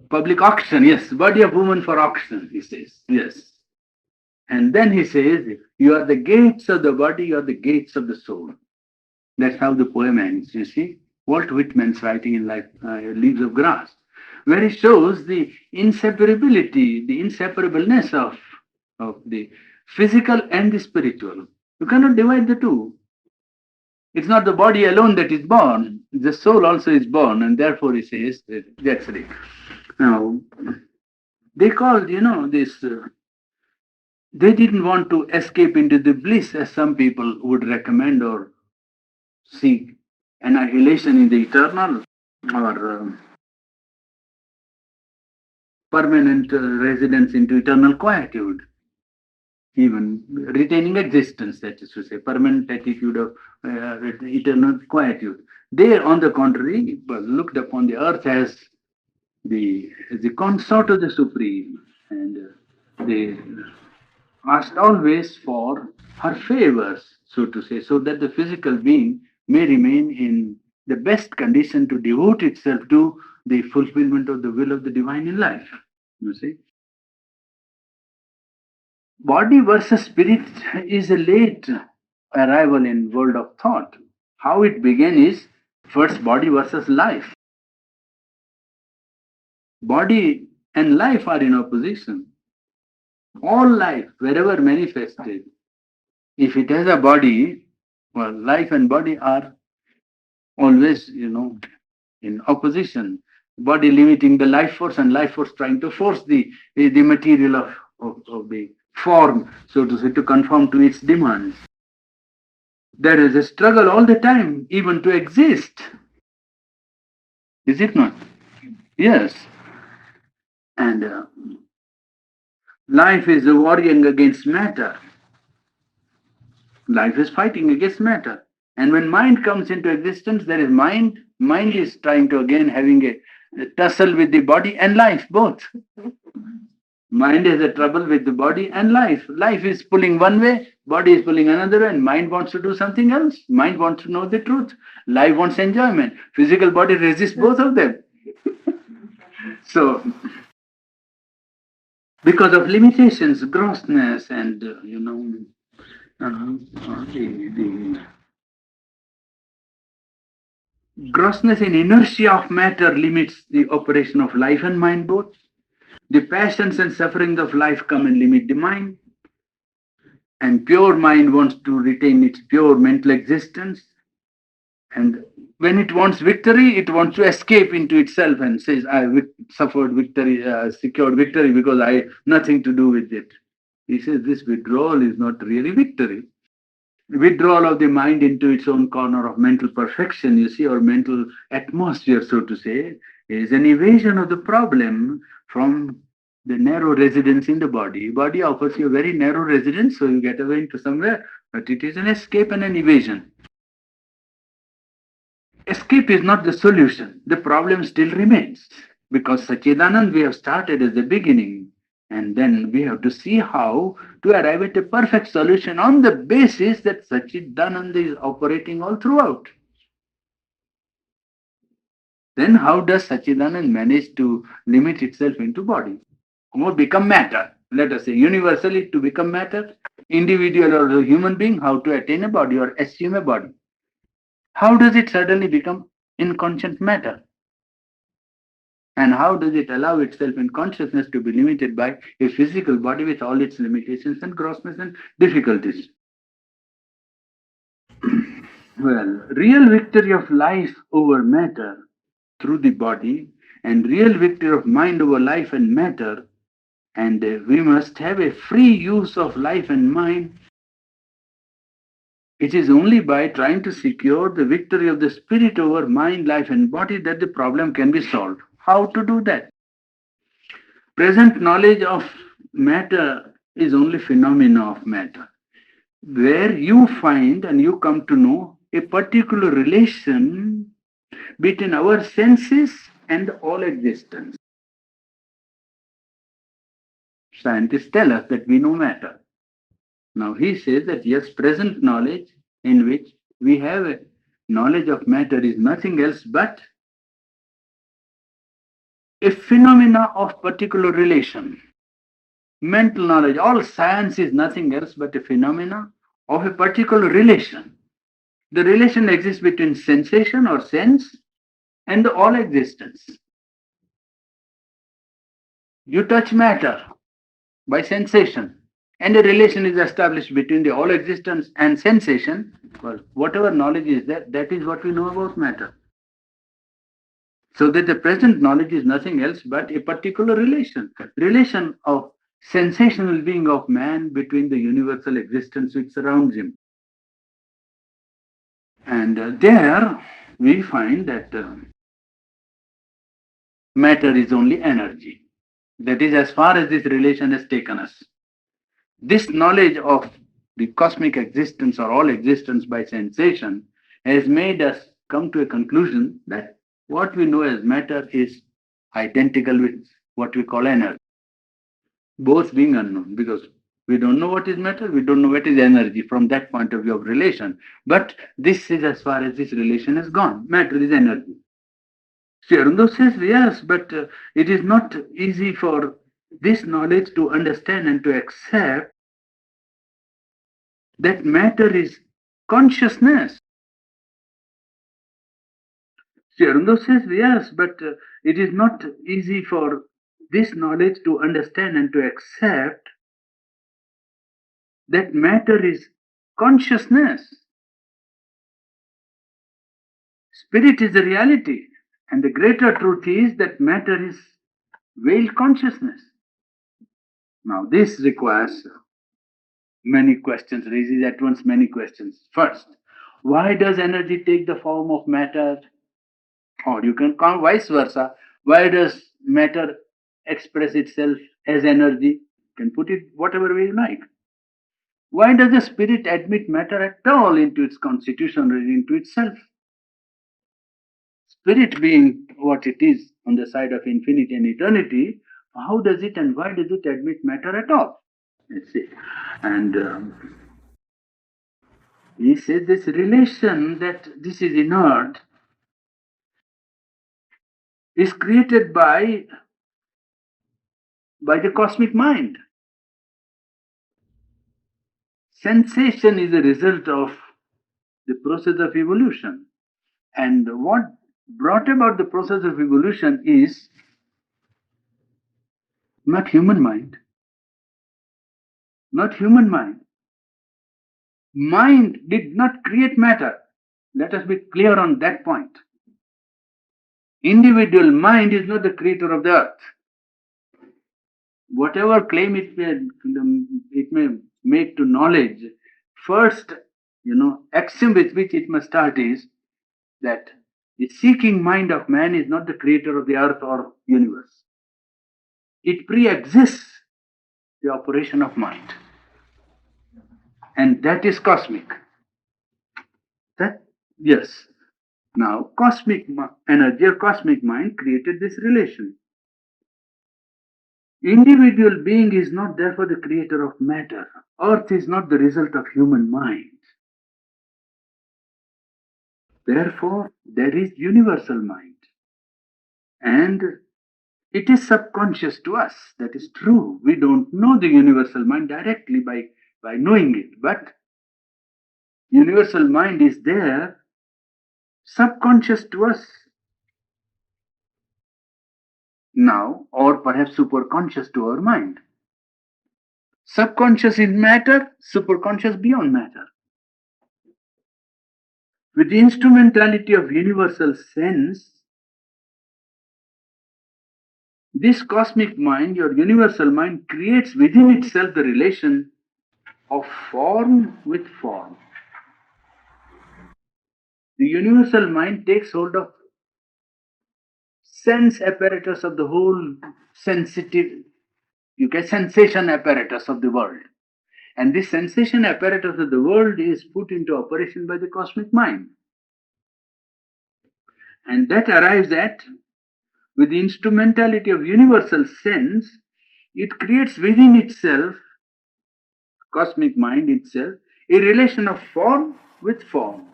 public auction. Yes, body of woman for auction, he says. Yes. And then he says, you are the gates of the body, you are the gates of the soul. That's how the poem ends, you see. Walt Whitman's writing in Leaves of Grass, where he shows the inseparability, the inseparableness of the physical and the spiritual. You cannot divide the two. It's not the body alone that is born, the soul also is born, and therefore he says that's it. Now, they called, this, they didn't want to escape into the bliss as some people would recommend or seek annihilation in the eternal or permanent residence into eternal quietude, even retaining existence, that is to say, permanent attitude of eternal quietude. They, on the contrary, looked upon the earth as the consort of the Supreme, and they asked always for her favors, so to say, so that the physical being may remain in the best condition to devote itself to the fulfillment of the will of the divine in life. You see, body versus spirit is a late arrival in world of thought. How it began is first body versus life. Body and life are in opposition. All life, wherever manifested, if it has a body, well, life and body are always, in opposition. Body limiting the life force and life force trying to force the material of the form, so to say, to conform to its demands. There is a struggle all the time, even to exist. Is it not? Yes. And life is warring against matter. Life is fighting against matter. And when mind comes into existence, there is mind. Mind is trying to again having a tussle with the body and life, both. Mind has a trouble with the body and life. Life is pulling one way, body is pulling another way, and mind wants to do something else. Mind wants to know the truth. Life wants enjoyment. Physical body resists both of them. So, because of limitations, grossness, and the grossness and inertia of matter limits the operation of life and mind both. The passions and sufferings of life come and limit the mind. And pure mind wants to retain its pure mental existence. And when it wants victory, it wants to escape into itself and says, I suffered victory, secured victory because I nothing to do with it. He says this withdrawal is not really victory. Withdrawal of the mind into its own corner of mental perfection, you see, or mental atmosphere, so to say, is an evasion of the problem from the narrow residence in the body. Body offers you a very narrow residence, so you get away into somewhere, but it is an escape and an evasion. Escape is not the solution. The problem still remains because Sachidanand we have started as the beginning, and then we have to see how to arrive at a perfect solution on the basis that Sachidanand is operating all throughout. Then how does Sachidanand manage to limit itself into body or become matter? Let us say universally to become matter, individual or a human being, how to attain a body or assume a body. How does it suddenly become inconscient matter? And how does it allow itself in consciousness to be limited by a physical body with all its limitations and grossness and difficulties? Well, real victory of life over matter through the body and real victory of mind over life and matter, and we must have a free use of life and mind. It is only by trying to secure the victory of the spirit over mind, life, and body that the problem can be solved. How to do that? Present knowledge of matter is only phenomena of matter, where you find and you come to know a particular relation between our senses and all existence. Scientists tell us that we know matter. Now he says that yes, present knowledge in which we have a knowledge of matter is nothing else but a phenomena of particular relation. Mental knowledge, all science is nothing else but a phenomena of a particular relation. The relation exists between sensation or sense and all existence. You touch matter by sensation, and a relation is established between the all existence and sensation. Well, whatever knowledge is there, that is what we know about matter. So that the present knowledge is nothing else but a particular relation of sensational being of man between the universal existence which surrounds him. And there we find that matter is only energy. That is as far as this relation has taken us. This knowledge of the cosmic existence or all existence by sensation has made us come to a conclusion that what we know as matter is identical with what we call energy, both being unknown because we don't know what is matter, we don't know what is energy from that point of view of relation. But this is as far as this relation has gone. Matter is energy. Sri says, yes, but it is not easy for this knowledge to understand and to accept that matter is consciousness. Sri says, yes, but it is not easy for this knowledge to understand and to accept that matter is consciousness. Spirit is the reality, and the greater truth is that matter is veiled consciousness. Now, this requires many questions, raises at once many questions. First, why does energy take the form of matter? Or you can call vice versa. Why does matter express itself as energy? You can put it whatever way you like. Why does the spirit admit matter at all into its constitution or into itself? Spirit being what it is on the side of infinity and eternity, how does it and why does it admit matter at all? You see. And he says this relation that this is inert is created by the cosmic mind. Sensation is a result of the process of evolution. And what brought about the process of evolution is not human mind. Not human mind. Mind did not create matter. Let us be clear on that point. Individual mind is not the creator of the earth. Whatever claim it may make to knowledge, first, axiom with which it must start is that the seeking mind of man is not the creator of the earth or universe. It pre-exists the operation of mind. And that is cosmic. That, yes. Now, cosmic energy or cosmic mind created this relation. Individual being is not therefore the creator of matter. Earth is not the result of human mind. Therefore, there is universal mind. And it is subconscious to us. That is true. We don't know the universal mind directly by knowing it. But universal mind is there, subconscious to us now, or perhaps superconscious to our mind. Subconscious in matter, superconscious beyond matter. With the instrumentality of universal sense, this cosmic mind, your universal mind, creates within itself the relation of form with form. The universal mind takes hold of sense apparatus of the whole sensation apparatus of the world. And this sensation apparatus of the world is put into operation by the cosmic mind. And that arrives at, with the instrumentality of universal sense, it creates within itself, cosmic mind itself, a relation of form with form.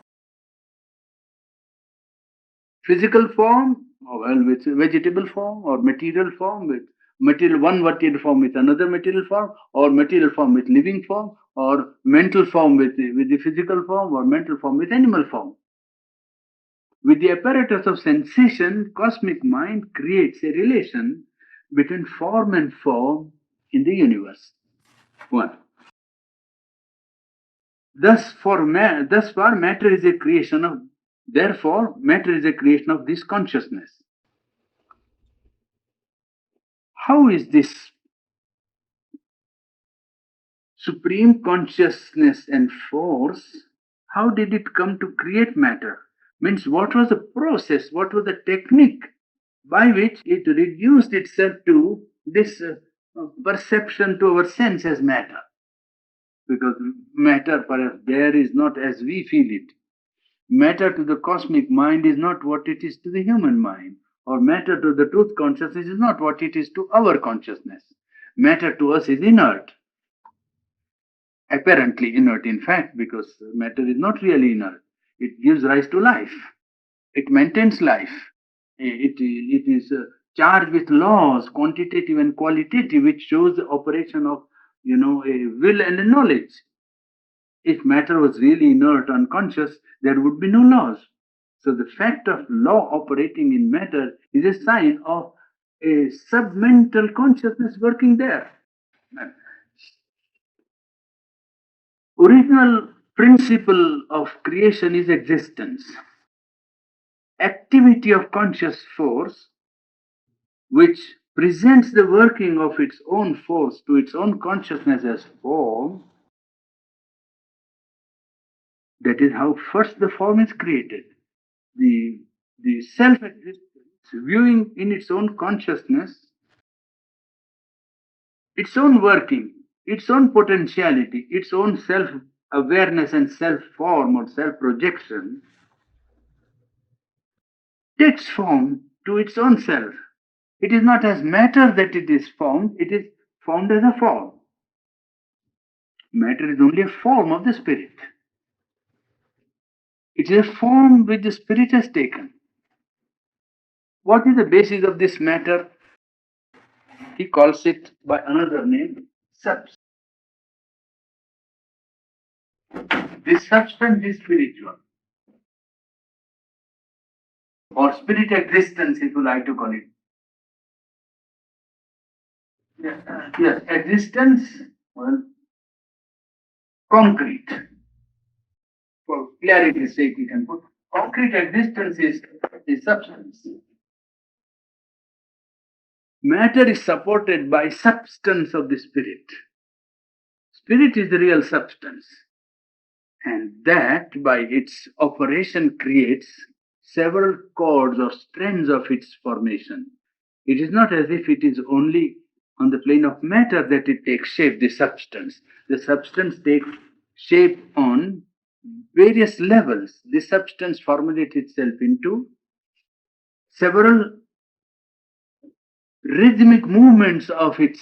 Physical form, with vegetable form, or material form with one material form with another material form, or material form with living form, or mental form with the physical form, or mental form with animal form. With the apparatus of sensation, cosmic mind creates a relation between form and form in the universe. One. Thus far, matter is a creation of. Therefore, matter is a creation of this consciousness. How is this supreme consciousness and force? How did it come to create matter? Means, what was the process? What was the technique by which it reduced itself to this perception to our sense as matter? Because matter, perhaps, there is not as we feel it. Matter to the cosmic mind is not what it is to the human mind, or matter to the truth consciousness is not what it is to our consciousness. Matter to us is inert, apparently inert, in fact, because matter is not really inert. It gives rise to life, it maintains life, it is charged with laws, quantitative and qualitative, which shows the operation of a will and a knowledge. If matter was really inert, unconscious, there would be no laws. So the fact of law operating in matter is a sign of a submental consciousness working there. Original principle of creation is existence. Activity of conscious force, which presents the working of its own force to its own consciousness as form, that is how first the form is created. The self-existence, viewing in its own consciousness, its own working, its own potentiality, its own self-awareness and self-form or self-projection, takes form to its own self. It is not as matter that it is formed, it is formed as a form. Matter is only a form of the spirit. It is a form which the spirit has taken. What is the basis of this matter? He calls it by another name, substance. This substance is spiritual, or spirit existence, if you like to call it. Yes, existence, well, concrete. For clarity's sake, we can put concrete existence is substance. Matter is supported by substance of the spirit. Spirit is the real substance, and that by its operation creates several chords or strands of its formation. It is not as if it is only on the plane of matter that it takes shape, the substance. The substance takes shape on various levels. The substance formulates itself into several rhythmic movements of its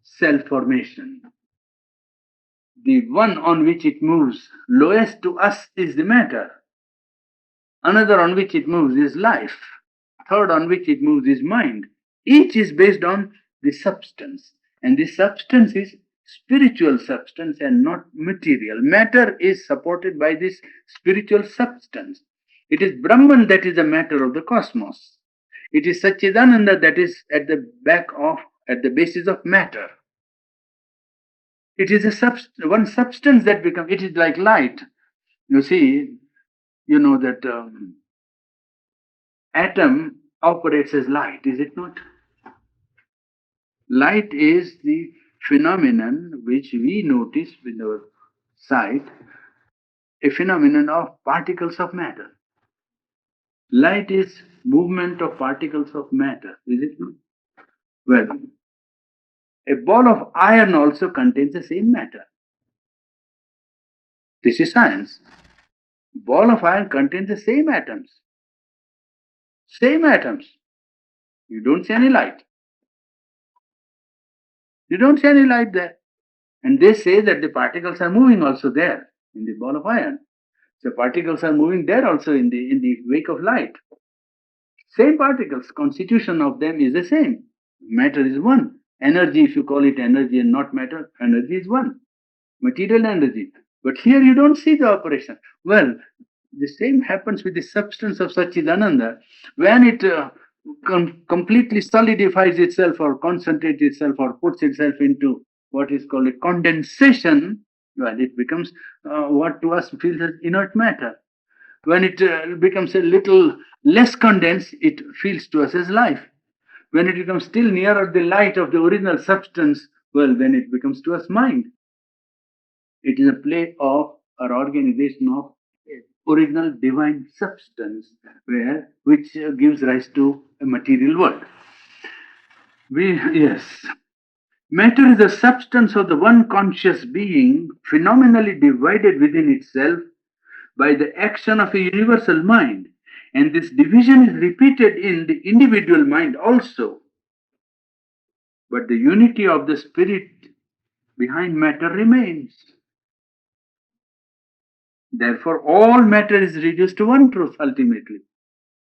self formation. The one on which it moves lowest to us is the matter. Another on which it moves is life. Third on which it moves is mind. Each is based on the substance. And the substance is spiritual substance and not material. Matter is supported by this spiritual substance. It is Brahman that is the matter of the cosmos. It is Satchidananda that is at the basis of matter. It is one substance that becomes, it is like light. You see, you know that atom operates as light, is it not? Light is the phenomenon which we notice with our sight, a phenomenon of particles of matter. Light is movement of particles of matter, is it not? Well, a ball of iron also contains the same matter. This is science. Ball of iron contains the same atoms. Same atoms. You don't see any light. You don't see any light there. And they say that the particles are moving also there in the ball of iron. So particles are moving there also in the wake of light. Same particles, constitution of them is the same. Matter is one. Energy, if you call it energy and not matter, energy is one. Material energy. But here you don't see the operation. Well, the same happens with the substance of Satchidananda. When it completely solidifies itself or concentrates itself or puts itself into what is called a condensation, well, it becomes what to us feels as inert matter. When it becomes a little less condensed, it feels to us as life. When it becomes still nearer the light of the original substance, well, then it becomes to us mind. It is a play of or organization of original divine substance, which gives rise to a material world. Yes, matter is the substance of the one conscious being, phenomenally divided within itself by the action of a universal mind, and this division is repeated in the individual mind also. But the unity of the spirit behind matter remains. Therefore, all matter is reduced to one truth ultimately.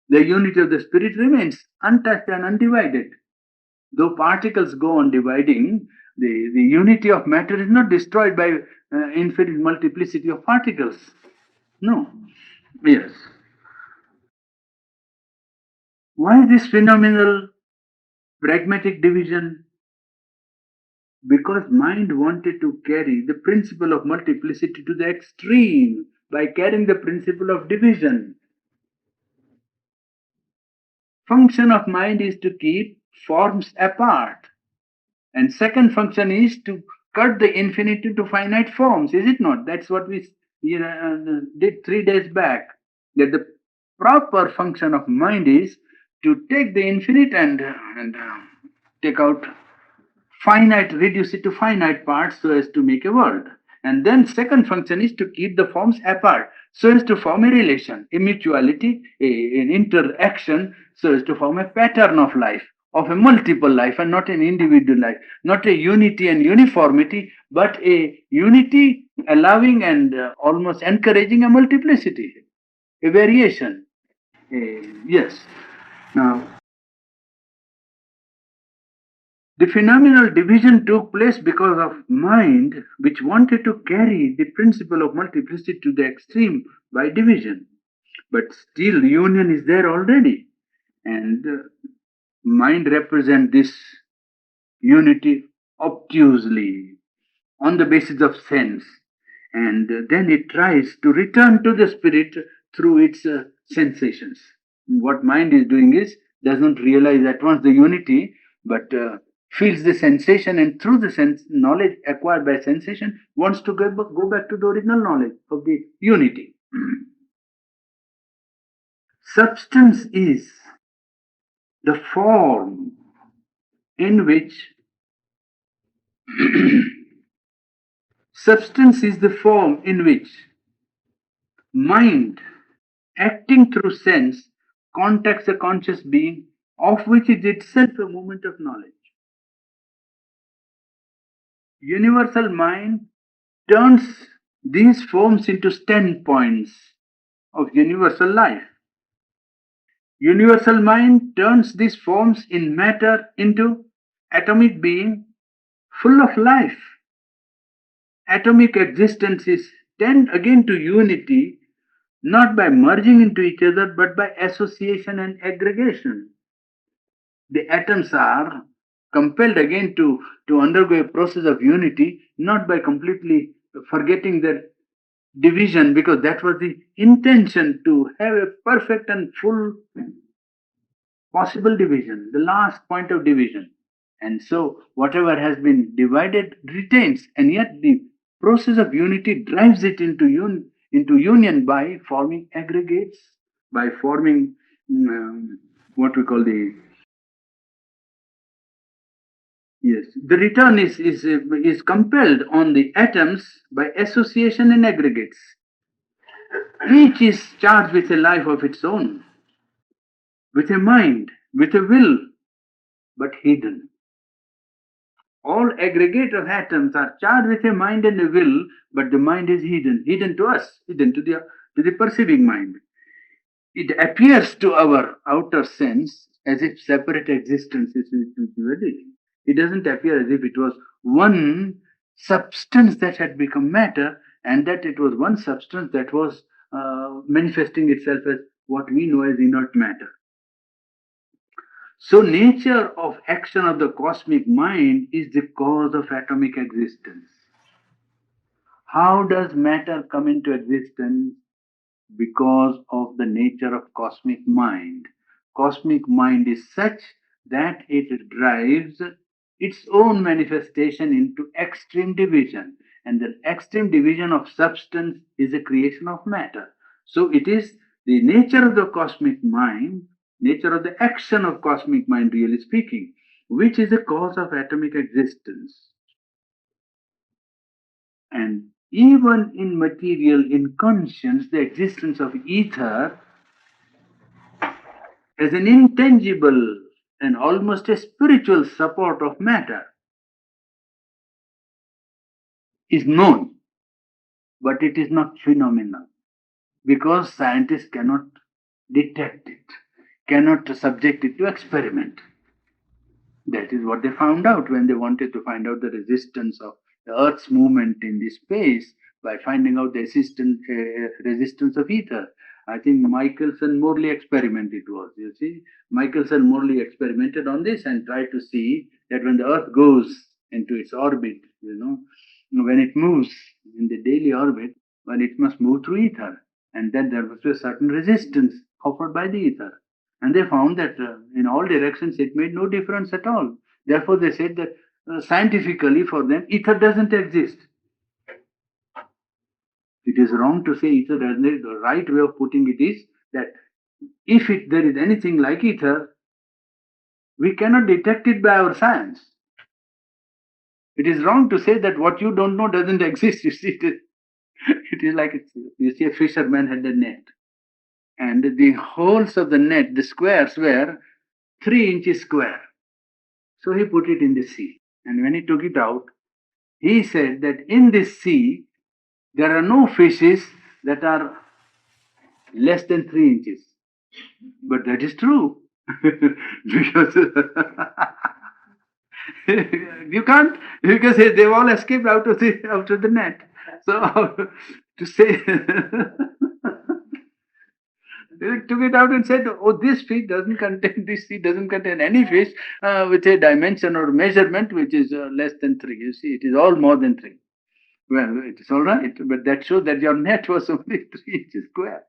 The unity of the spirit remains untouched and undivided. Though particles go on dividing, the unity of matter is not destroyed by infinite multiplicity of particles. No. Yes. Why this phenomenal pragmatic division? Because mind wanted to carry the principle of multiplicity to the extreme by carrying the principle of division. Function of mind is to keep forms apart, and second function is to cut the infinite into finite forms, is it not? That's what we did 3 days back. That the proper function of mind is to take the infinite and take out finite, reduce it to finite parts so as to make a world. And then second function is to keep the forms apart so as to form a relation, a mutuality, an interaction, so as to form a pattern of life. of a multiple life and not an individual life, not a unity and uniformity, but a unity allowing and almost encouraging a multiplicity, a variation. Yes. Now, the phenomenal division took place because of mind, which wanted to carry the principle of multiplicity to the extreme by division. But still, union is there already. And mind represents this unity obtusely on the basis of sense. And then it tries to return to the spirit through its sensations. What mind is doing is does not realize at once the unity, but feels the sensation, and through the sense knowledge acquired by sensation wants to go back to the original knowledge of the unity. Substance is the form in which substance is the form in which mind, acting through sense, contacts a conscious being, of which is itself a movement of knowledge. Universal mind turns these forms into standpoints of universal life. Universal mind turns these forms in matter into atomic being full of life. Atomic existences tend again to unity, not by merging into each other, but by association and aggregation. The atoms are compelled again to undergo a process of unity, not by completely forgetting their division, because that was the intention, to have a perfect and full possible division, the last point of division. And so, whatever has been divided retains, and yet the process of unity drives it into union by forming aggregates, by forming what we call the yes. The return is compelled on the atoms by association and aggregates. Each is charged with a life of its own, with a mind, with a will, but hidden. All aggregate of atoms are charged with a mind and a will, but the mind is hidden, hidden to us, hidden to the perceiving mind. It appears to our outer sense as if separate existences with each other. It doesn't appear as if it was one substance that had become matter, and that it was one substance that was manifesting itself as what we know as inert matter. So, nature of action of the cosmic mind is the cause of atomic existence. How does matter come into existence? Because of the nature of cosmic mind. Cosmic mind is such that it drives its own manifestation into extreme division, and the extreme division of substance is a creation of matter. So it is the nature of the cosmic mind, nature of the action of cosmic mind, really speaking, which is the cause of atomic existence. And even in material, in conscience, the existence of ether as an intangible and almost a spiritual support of matter is known, but it is not phenomenal because scientists cannot detect it, cannot subject it to experiment. That is what they found out when they wanted to find out the resistance of the Earth's movement in this space by finding out the resistance of ether. I think Michelson-Morley experiment it was. You see, Michelson-Morley experimented on this and tried to see that when the Earth goes into its orbit, when it moves in the daily orbit, well, it must move through ether, and then there was a certain resistance offered by the ether. And they found that in all directions it made no difference at all. Therefore, they said that scientifically for them, ether doesn't exist. It is wrong to say ether doesn't exist. The right way of putting it is that if there is anything like ether, we cannot detect it by our science. It is wrong to say that what you don't know doesn't exist. You see, it is like you see a fisherman had a net, and the holes of the net, the squares were 3 inches square. So he put it in the sea. And when he took it out, he said that in this sea, there are no fishes that are less than 3 inches. But that is true. Because because they've all escaped out of the net. So to say they took it out and said, "Oh, this fish doesn't contain this sea doesn't contain any fish with a dimension or measurement which is less than 3. You see, it is all more than 3." Well, it is all right, but that shows that your net was only 3 inches square.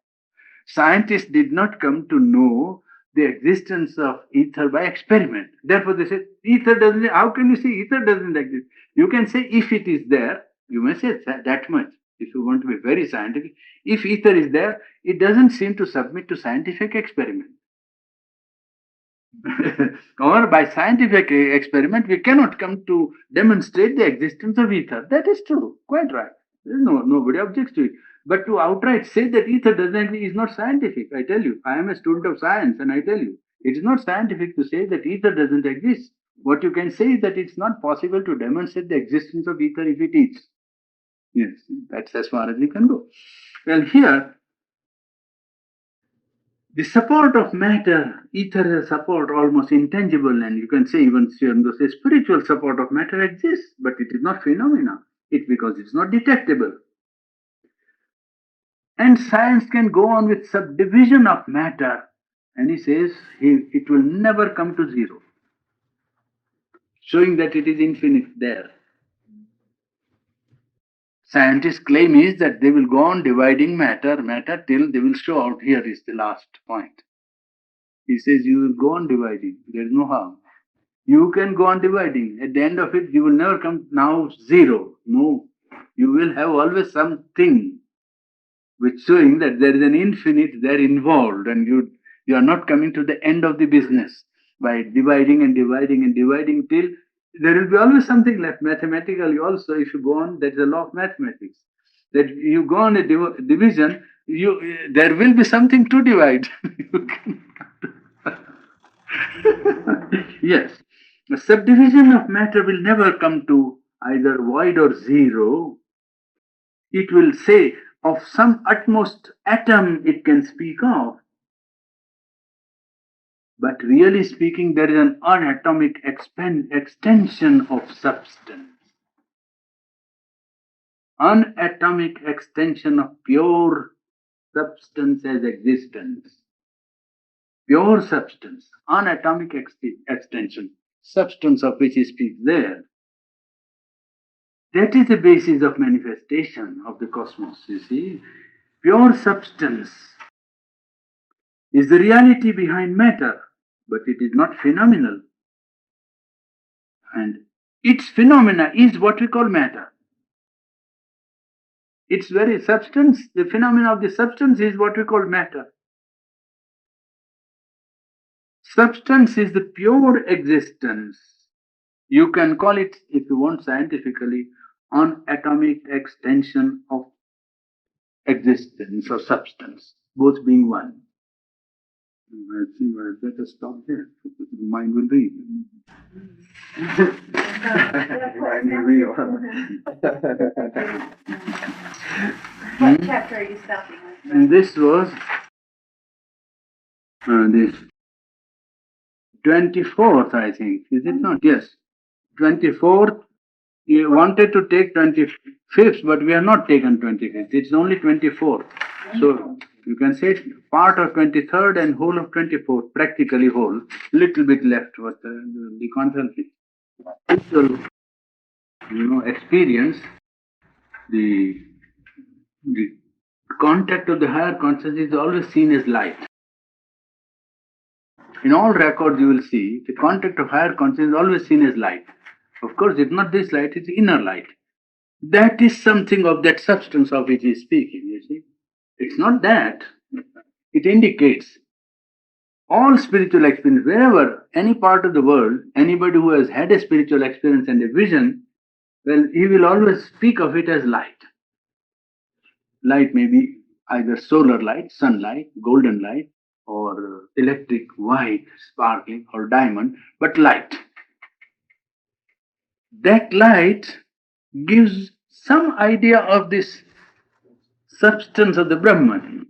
Scientists did not come to know the existence of ether by experiment. Therefore, they said, ether doesn't, how can you say ether doesn't exist? You can say if it is there, you may say that much. If you want to be very scientific, if ether is there, it doesn't seem to submit to scientific experiment. Or by scientific experiment, we cannot come to demonstrate the existence of ether. That is true, quite right. Nobody objects to it. But to outright say that ether doesn't exist is not scientific. I tell you, I am a student of science, and I tell you, it is not scientific to say that ether doesn't exist. What you can say is that it's not possible to demonstrate the existence of ether if it is. Yes, that's as far as we can go. Well, here the support of matter, ether is a support almost intangible, and you can say even the spiritual support of matter exists, but it is not phenomena. It's because it's not detectable. And science can go on with subdivision of matter, and he says it will never come to zero, showing that it is infinite there. Scientists' claim is that they will go on dividing matter till they will show out. Here is the last point. He says you will go on dividing. There is no harm. You can go on dividing. At the end of it, you will never come now zero. No. You will have always something which showing that there is an infinite there involved, and you are not coming to the end of the business by dividing and dividing and dividing till there will be always something left. Mathematically also, if you go on, there is a law of mathematics. That you go on a division, there will be something to divide. Yes. A subdivision of matter will never come to either void or zero. It will say of some utmost atom it can speak of, but really speaking, there is an unatomic extension of substance. Unatomic extension of pure substance as existence. Pure substance, unatomic extension, substance of which he speaks there. That is the basis of manifestation of the cosmos, you see. Pure substance is the reality behind matter, but it is not phenomenal. And its phenomena is what we call matter. Its very substance, the phenomena of the substance is what we call matter. Substance is the pure existence. You can call it, if you want scientifically, unatomic extension of existence or substance, both being one. I think I better stop there. The mind will read. Mind will read. What chapter are you stopping with? This was this 24th, I think. Is it not? Yes. 24th. You wanted to take 25th, but we have not taken 25th. It's only 24th. So you can say part of 23rd and whole of 24th, practically whole. Little bit left was the consultation. Spiritual, experience, the contact of the higher consciousness is always seen as light. In all records, you will see the contact of higher consciousness is always seen as light. Of course, it's not this light, it's inner light. That is something of that substance of which he is speaking, you see. It's not that. It indicates all spiritual experience, wherever, any part of the world, anybody who has had a spiritual experience and a vision, well, he will always speak of it as light. Light may be either solar light, sunlight, golden light, or electric, white, sparkling, or diamond, but light. That light gives some idea of this substance of the Brahman.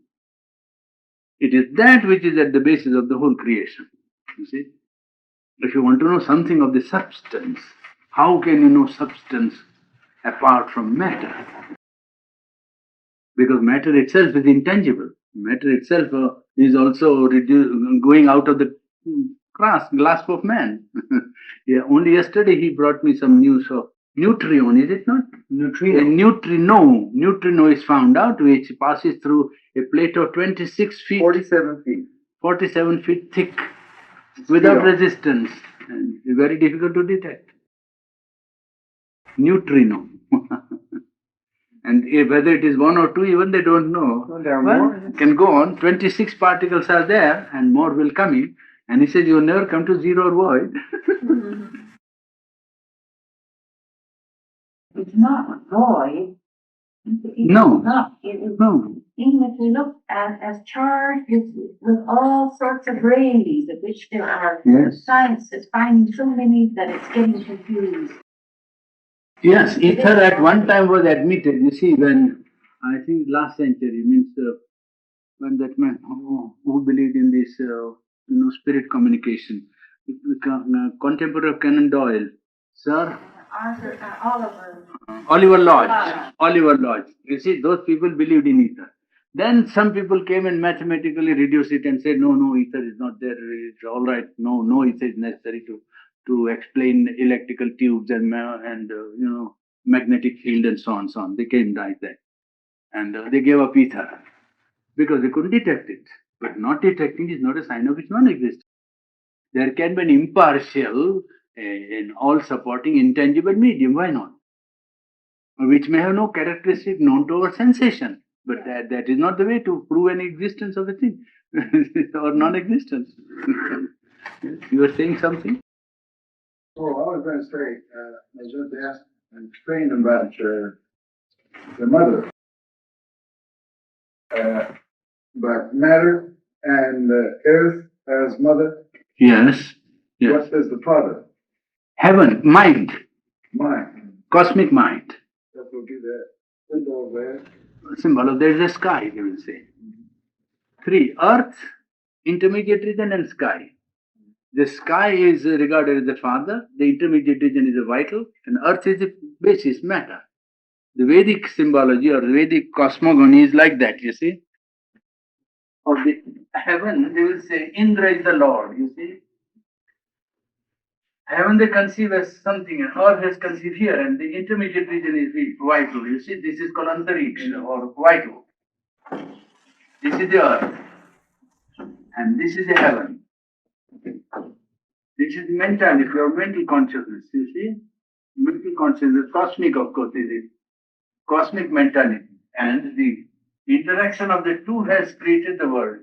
It is that which is at the basis of the whole creation. You see? If you want to know something of the substance, how can you know substance apart from matter? Because matter itself is intangible. Matter itself is also going out of the grasp of man. Yeah, only yesterday he brought me some news of neutrion, is it not? Neutrino. A neutrino. Neutrino is found out which passes through a plate of 26 feet, 47 feet. 47 feet thick, without Steel. resistance. And it's very difficult to detect. Neutrino. And whether it is one or two, even they don't know. Well, there are Well, more. can go on. 26 particles are there, and more will come in. And he says, you will never come to zero or void. It's not void. No. Not. It is, No. even if we look at as charged with all sorts of rays, of which there are Yes. science is finding so many that it's getting confused. Yes, ether at one time was admitted. You see, when I think last century means when that man who believed in this, spirit communication, contemporary of Conan Doyle, Sir Arthur, Oliver. Oliver Lodge. Lodge. Oliver Lodge. You see, those people believed in ether. Then some people came and mathematically reduced it and said, no, ether is not there. It's all right. No, ether is necessary to explain electrical tubes and magnetic field and so on, so on. They came like that, and they gave up ether because they couldn't detect it. But not detecting is not a sign of its non-existence. There can be an impartial, an all-supporting, intangible medium. Why not? Which may have no characteristic known to our sensation. But that is not the way to prove any existence of a thing or non-existence. Yes, you were saying something? Oh, I was going to say, I was just asked and explain about the mother, about matter and earth as mother. Yes. Yes. What is the father? Heaven, mind, Mind. cosmic mind. That will give that symbol there. Symbol of there is a sky, they will say. 3. Earth, intermediate region, and sky. The sky is regarded as the father, the intermediate region is the vital, and earth is the basis, matter. The Vedic symbology or the Vedic cosmogony is like that, you see. Of the heaven, they will say, Indra is the Lord, you see. Heaven they conceive as something, and earth is conceived here, and the intermediate region is the vital. You see, this is called antariksha or vital. This is the earth, and this is the heaven. This is mentality or mental consciousness, you see. Mental consciousness, cosmic, of course, is it. Cosmic mentality. And the interaction of the two has created the world.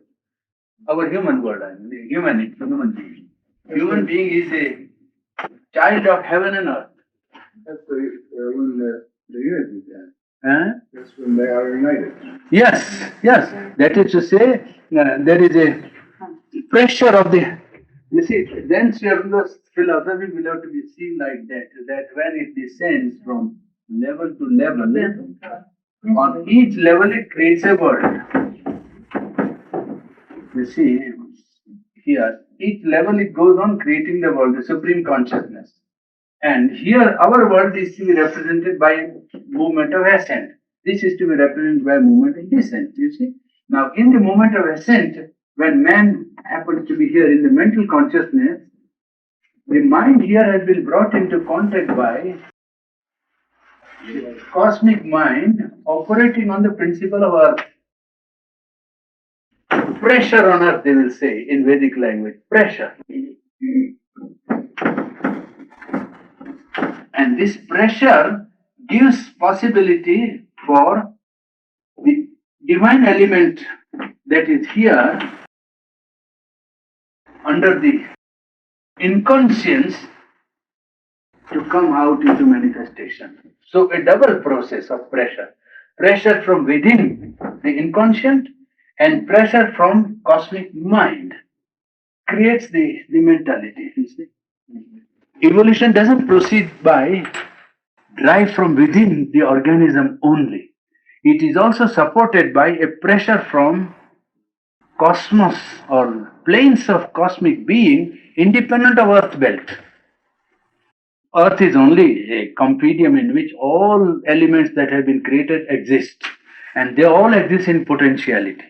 Our human world, I mean, the human being. Human being is a child of heaven and earth. That's when the unity is there. Huh? That's when they are united. Yes. That is to say, there is a pressure of the. You see, then Sri philosophy will have to be seen like that when it descends from level to level, on each level it creates a world. You see, here, each level it goes on creating the world, the supreme consciousness. And here, our world is to be represented by movement of ascent. This is to be represented by movement of descent, you see. Now, in the movement of ascent, when man happens to be here in the mental consciousness, the mind here has been brought into contact by the cosmic mind operating on the principle of earth. Pressure on earth, they will say in Vedic language. Pressure. And this pressure gives possibility for the divine element that is here under the inconscience to come out into manifestation. So a double process of pressure. Pressure from within the inconscient and pressure from cosmic mind creates the mentality, you see. Evolution doesn't proceed by drive from within the organism only. It is also supported by a pressure from cosmos or planes of cosmic being independent of Earth belt. Earth is only a compendium in which all elements that have been created exist, and they all exist in potentiality.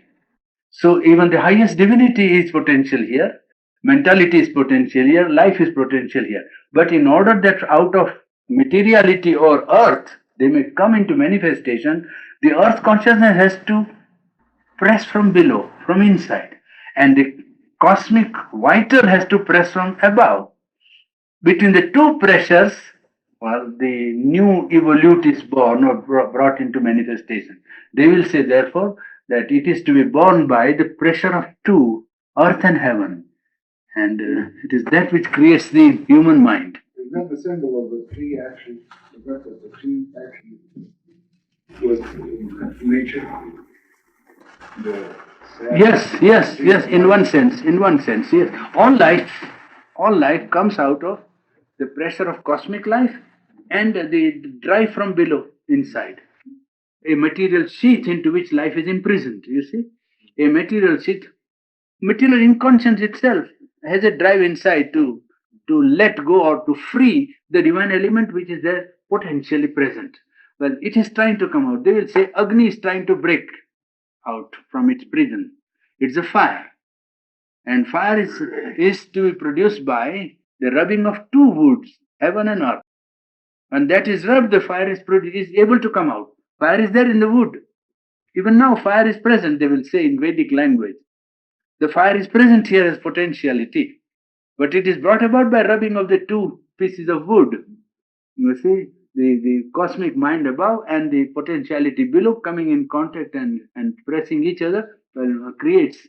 So even the highest divinity is potential here, mentality is potential here, life is potential here. But in order that out of materiality or earth they may come into manifestation, the earth consciousness has to press from below, from inside, and the cosmic vital has to press from above. Between the two pressures, well, the new evolute is born or brought into manifestation. They will say, therefore, that it is to be born by the pressure of two, earth and heaven. And it is that which creates the human mind. Is that the symbol of the three actions? Is that the two actions with nature? Yes, in one sense, yes. All life comes out of the pressure of cosmic life and the drive from below inside. A material sheath into which life is imprisoned, you see. A material sheath, material inconscience itself has a drive inside to let go or to free the divine element which is there potentially present. Well, it is trying to come out. They will say Agni is trying to break out from its prison. It's a fire. And fire is to be produced by the rubbing of two woods, heaven and earth. And that is rubbed, the fire is able to come out. Fire is there in the wood. Even now, fire is present, they will say in Vedic language. The fire is present here as potentiality, but it is brought about by rubbing of the two pieces of wood. You see, the cosmic mind above and the potentiality below coming in contact and pressing each other creates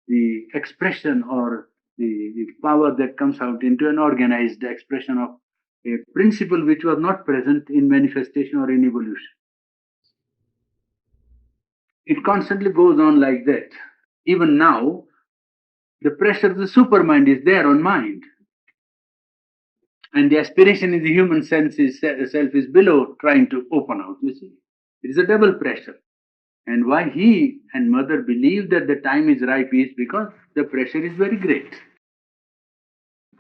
the expression or the power that comes out into an organized expression of a principle which was not present in manifestation or in evolution. It constantly goes on like that. Even now, the pressure of the supermind is there on mind. And the aspiration in the human sense is self is below trying to open out, you see. It is a double pressure. And why he and mother believe that the time is ripe is because the pressure is very great.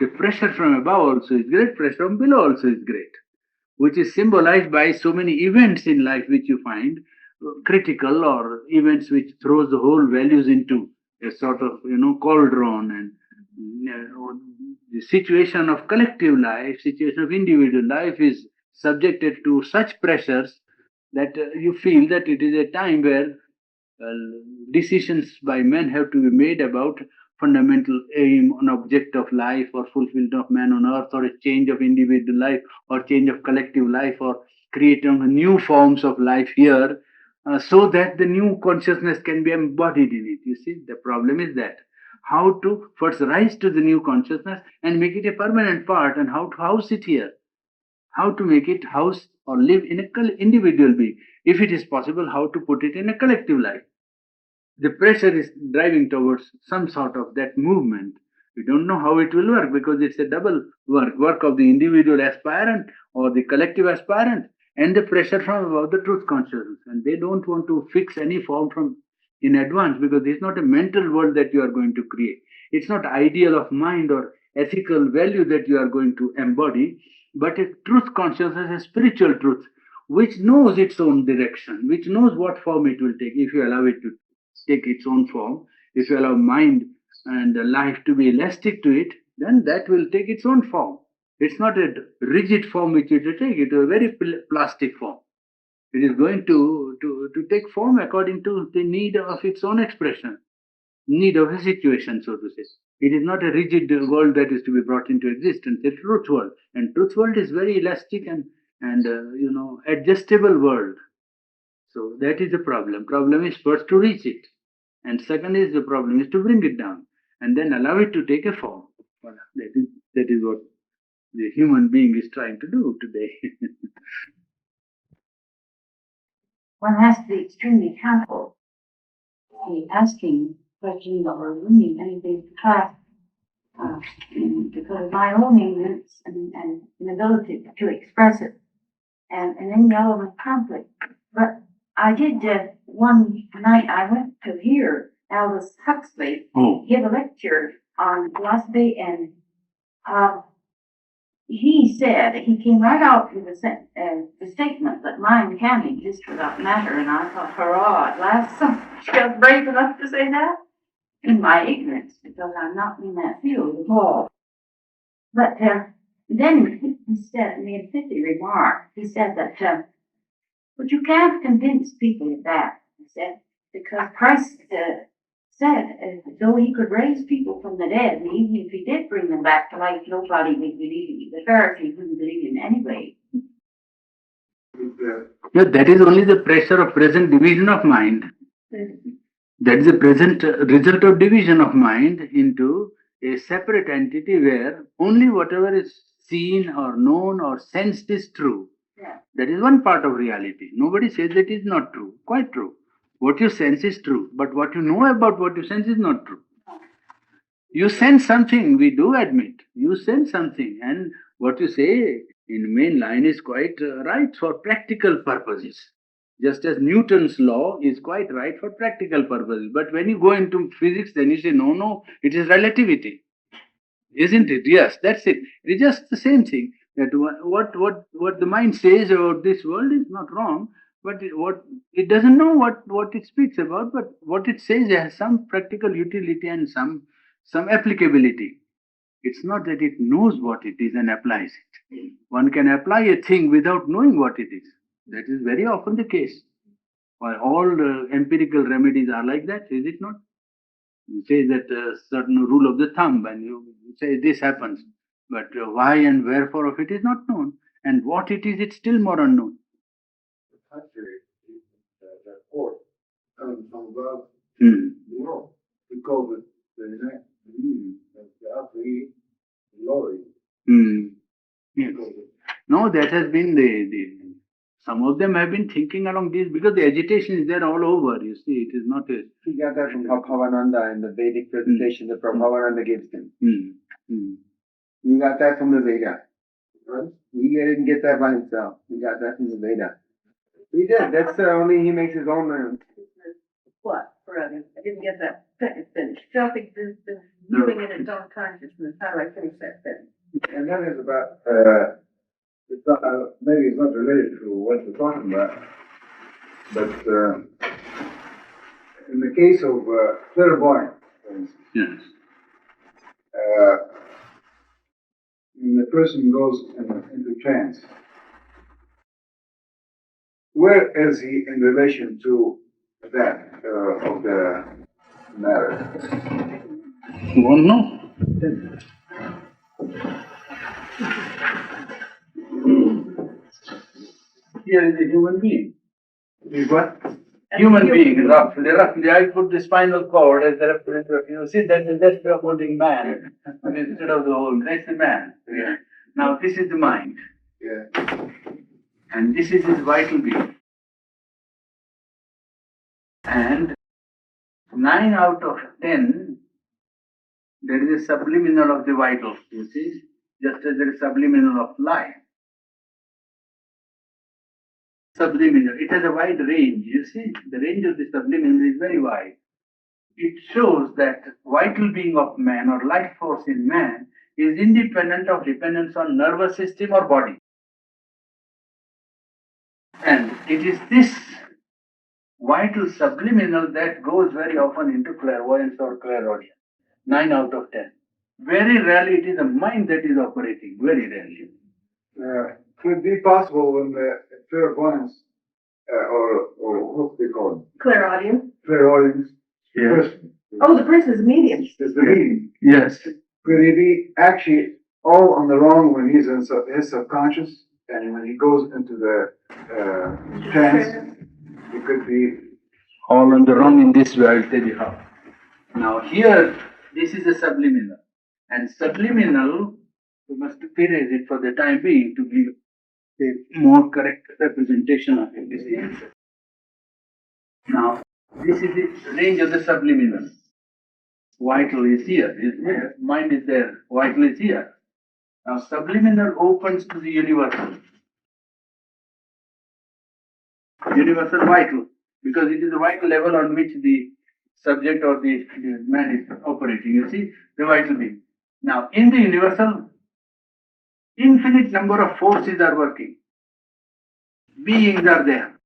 The pressure from above also is great, pressure from below also is great, which is symbolized by so many events in life which you find critical or events which throws the whole values into a sort of cauldron and the situation of collective life, situation of individual life is subjected to such pressures that you feel that it is a time where decisions by men have to be made about fundamental aim on object of life or fulfillment of man on earth or a change of individual life or change of collective life or creating new forms of life here so that the new consciousness can be embodied in it. You see, the problem is that how to first rise to the new consciousness and make it a permanent part and how to house it here, how to make it house or live in a individual being, if it is possible how to put it in a collective life. The pressure is driving towards some sort of that movement. We don't know how it will work because it's a double work of the individual aspirant or the collective aspirant and the pressure from above the truth consciousness. And they don't want to fix any form from in advance because it's not a mental world that you are going to create. It's not ideal of mind or ethical value that you are going to embody, but a truth consciousness, a spiritual truth, which knows its own direction, which knows what form it will take if you allow it to take its own form. If you allow mind and life to be elastic to it, then that will take its own form. It's not a rigid form which it will take, it is a very plastic form. It is going to take form according to the need of its own expression, need of a situation, so to say. It is not a rigid world that is to be brought into existence. It's a truth world, and truth world is very elastic and adjustable world. So that is the problem. Problem is first to reach it, and second is the problem is to bring it down, and then allow it to take a form. Voilà. That is what the human being is trying to do today. One has to be extremely careful in asking questions or bringing anything to class because of my own ignorance and inability to express it, and any element of conflict. But I did, one night I went to hear Aldous Huxley give a lecture on philosophy, and he said, he came right out with the statement that mind can exist without matter, and I thought, hurrah, at last somebody else brave enough to say that, in my ignorance, because I'm not in that field at all. But then he said, made a pithy remark. He said that, but you can't convince people of that, he said, because Christ said, though he could raise people from the dead, and even if he did bring them back to life, nobody would believe him. The Pharisees wouldn't believe him anyway. Yeah, that is only the pressure of present division of mind. That is the present result of division of mind into a separate entity where only whatever is seen or known or sensed is true. Yeah. That is one part of reality. Nobody says that is not true. Quite true. What you sense is true, but what you know about what you sense is not true. You sense something, we do admit. You sense something, and what you say in main line is quite right for practical purposes. Just as Newton's law is quite right for practical purposes. But when you go into physics, then you say, no, it is relativity. Isn't it? Yes, that's it. It is just the same thing. That what the mind says about this world is not wrong, but it doesn't know what it speaks about, but what it says has some practical utility and some applicability. It's not that it knows what it is and applies it. One can apply a thing without knowing what it is. That is very often the case. While all empirical remedies are like that, is it not? You say that certain rule of the thumb, and you say this happens, but why and wherefore of it is not known, and what it is, it's still more unknown. The country, that port coming from above, below, we call it the next, the upper lower. Yes. No, that has been the some of them have been thinking along this because the agitation is there all over. You see, it is not a. He got that from Bhavananda in the Vedic presentation that Bhavananda gives him. You got that from the Veda. Right? He didn't get that by himself. He got that from the Veda. He did. That's only he makes his own. What, Purani? I didn't get that sentence finished. Self-existence, moving in its own consciousness. How do I finish that sentence? And that is about, it's not, maybe it's not related to what we're talking about, but in the case of clairvoyance, for instance, Yes. when the person goes into trance, where is he in relation to that of the matter? You won't know. Here is a human being. Is what? Human being, roughly, I put the spinal cord as the reference. You see, that's we are holding man instead of the whole. That's the man. Yeah. Now this is the mind, Yeah. and this is his vital being. And 9 out of 10, there is a subliminal of the vital. You see, just as there is subliminal of life. Subliminal. It has a wide range. You see, the range of the subliminal is very wide. It shows that vital being of man or life force in man is independent of dependence on nervous system or body. And it is this vital subliminal that goes very often into clairvoyance or clairaudience. 9 out of 10. Very rarely it is the mind that is operating. Very rarely. Could it be possible when the clairvoyance, or what do they call it? Clairaudience. Clairaudience. Yeah. Oh, the person is medium. Is the meaning. Yes. Could he be actually all on the wrong when he's in his subconscious, and when he goes into the trance, it could be All on the wrong in this way, I'll tell you how. Now here, this is a subliminal. And subliminal, we must erase it for the time being to give a more correct representation of it. You see? Now, this is the range of the subliminal. vital is here, is here, mind is there, vital is here. Now subliminal opens to the universal. Universal vital, because it is the vital level on which the subject or the man is operating. You see, the vital being. Now, in the universal, infinite number of forces are working. Beings are there.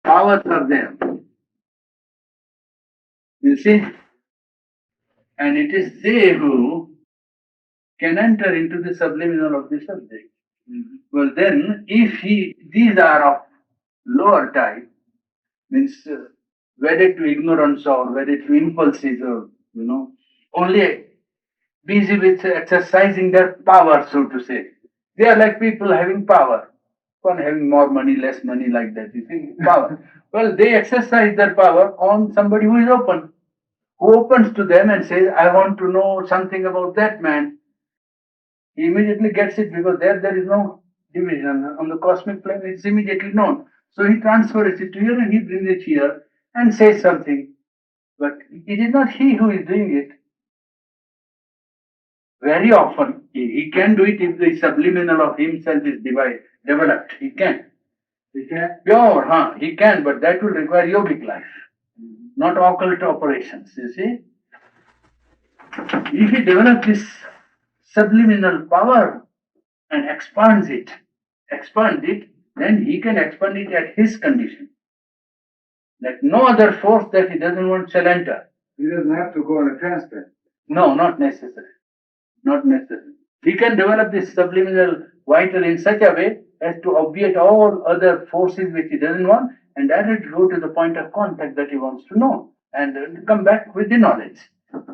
Powers are there. You see? And it is they who can enter into the subliminal of the subject. Well, then, if these are of lower type, means wedded to ignorance or wedded to impulses or, only busy with exercising their power, so to say. They are like people having power. One having more money, less money, like that. You see, power. Well, they exercise their power on somebody who is open, who opens to them and says, I want to know something about that man. He immediately gets it because there is no division. On the cosmic plane, it's immediately known. So he transfers it to here and he brings it here and says something. But it is not he who is doing it. Very often, he can do it if the subliminal of himself is developed. He can. He can? Pure, huh? He can, but that will require yogic life, not occult operations, you see. If he develops this subliminal power and expands it, then he can expand it at his condition. That no other force that he doesn't want shall enter. He doesn't have to go on a transplant. No, not necessary. Not necessary. He can develop this subliminal vital in such a way as to obviate all other forces which he doesn't want and directly go to the point of contact that he wants to know and come back with the knowledge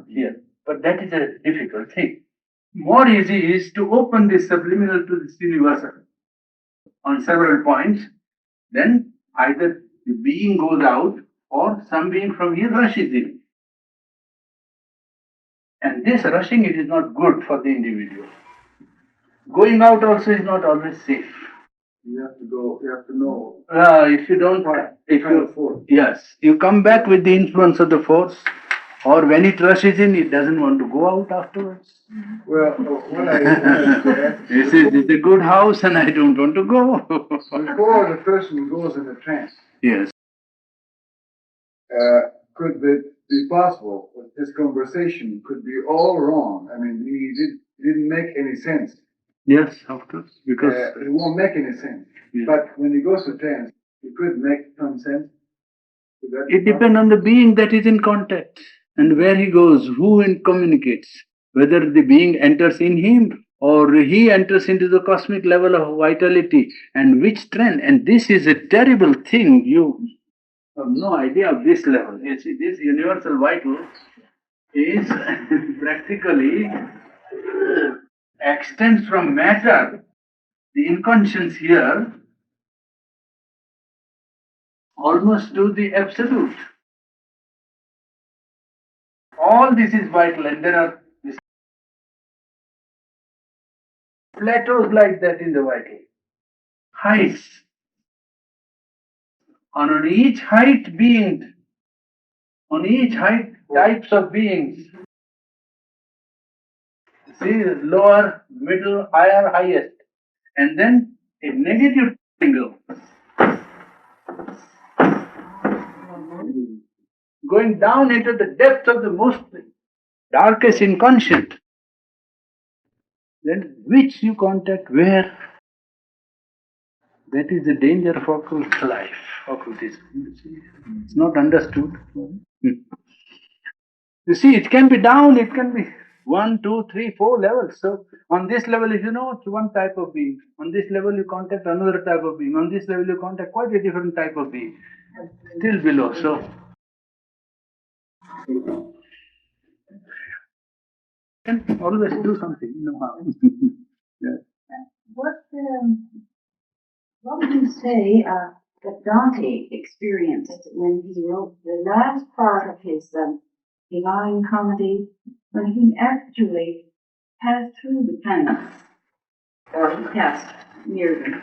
here. But that is a difficult thing. More easy is to open this subliminal to this universal on several points. Then either the being goes out or some being from here rushes in. And this rushing, it is not good for the individual. Going out also is not always safe. You have to go, you have to know. If you don't, yes, you come back with the influence of the force, or when it rushes in, it doesn't want to go out afterwards. Well, what I said, this is a good house and I don't want to go. before the person goes in a trance, Yes. could it be possible that this conversation could be all wrong? I mean, he didn't make any sense. Yes, of course, because it won't make any sense. Yeah. But when he goes to trance, it could make some sense. It depends on the being that is in contact and where he goes, who communicates, whether the being enters in him or he enters into the cosmic level of vitality and which trend. And this is a terrible thing. You have no idea of this level. You see, this universal vital is practically extends from matter, the inconscience here, almost to the absolute. All this is vital, and there are plateaus like that in the vital. Heights. On each height types of beings. See, lower, middle, higher, highest. And then a negative angle. Going down into the depth of the most darkest inconscient. Then which you contact where? That is the danger of occult life, occultism. It's not understood. You see, it can be down, it can be 1, 2, 3, 4 levels. So on this level, if you know, it's one type of being. On this level, you contact another type of being. On this level, you contact quite a different type of being. Still below. So you can always do something, how. Yeah. What would you say that Dante experienced when he wrote the last part of his Divine Comedy, when he actually passed through the planets, or he passed near them,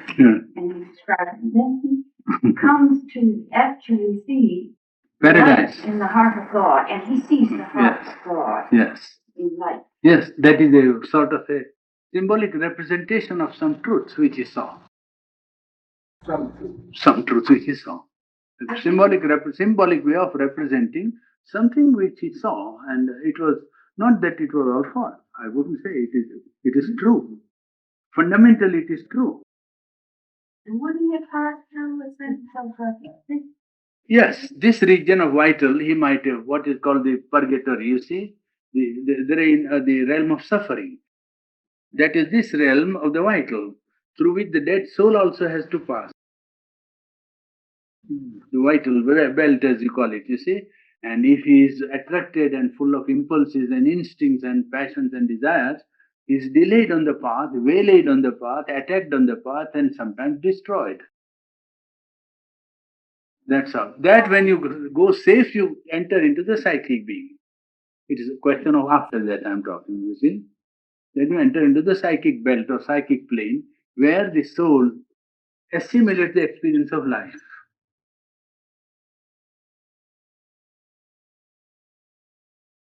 and he described it. Then he comes to actually see Paradise. In the heart of God, and he sees the heart Yes. of God Yes. in life. Yes, that is a sort of a symbolic representation of some truths which he saw. Some truths which he saw. A symbolic way of representing something which he saw, and it was not that it was all false. I wouldn't say it is. It is true. Fundamentally, it is true. And what do you have to listen to? Yes, this region of vital, he might have what is called the purgatory. You see, the realm of suffering. That is this realm of the vital, through which the dead soul also has to pass. The vital belt, as you call it, you see. And if he is attracted and full of impulses and instincts and passions and desires, he is delayed on the path, waylaid on the path, attacked on the path, and sometimes destroyed. That's how. That when you go safe, you enter into the psychic being. It is a question of after that I'm talking, you see. Then you enter into the psychic belt or psychic plane where the soul assimilates the experience of life.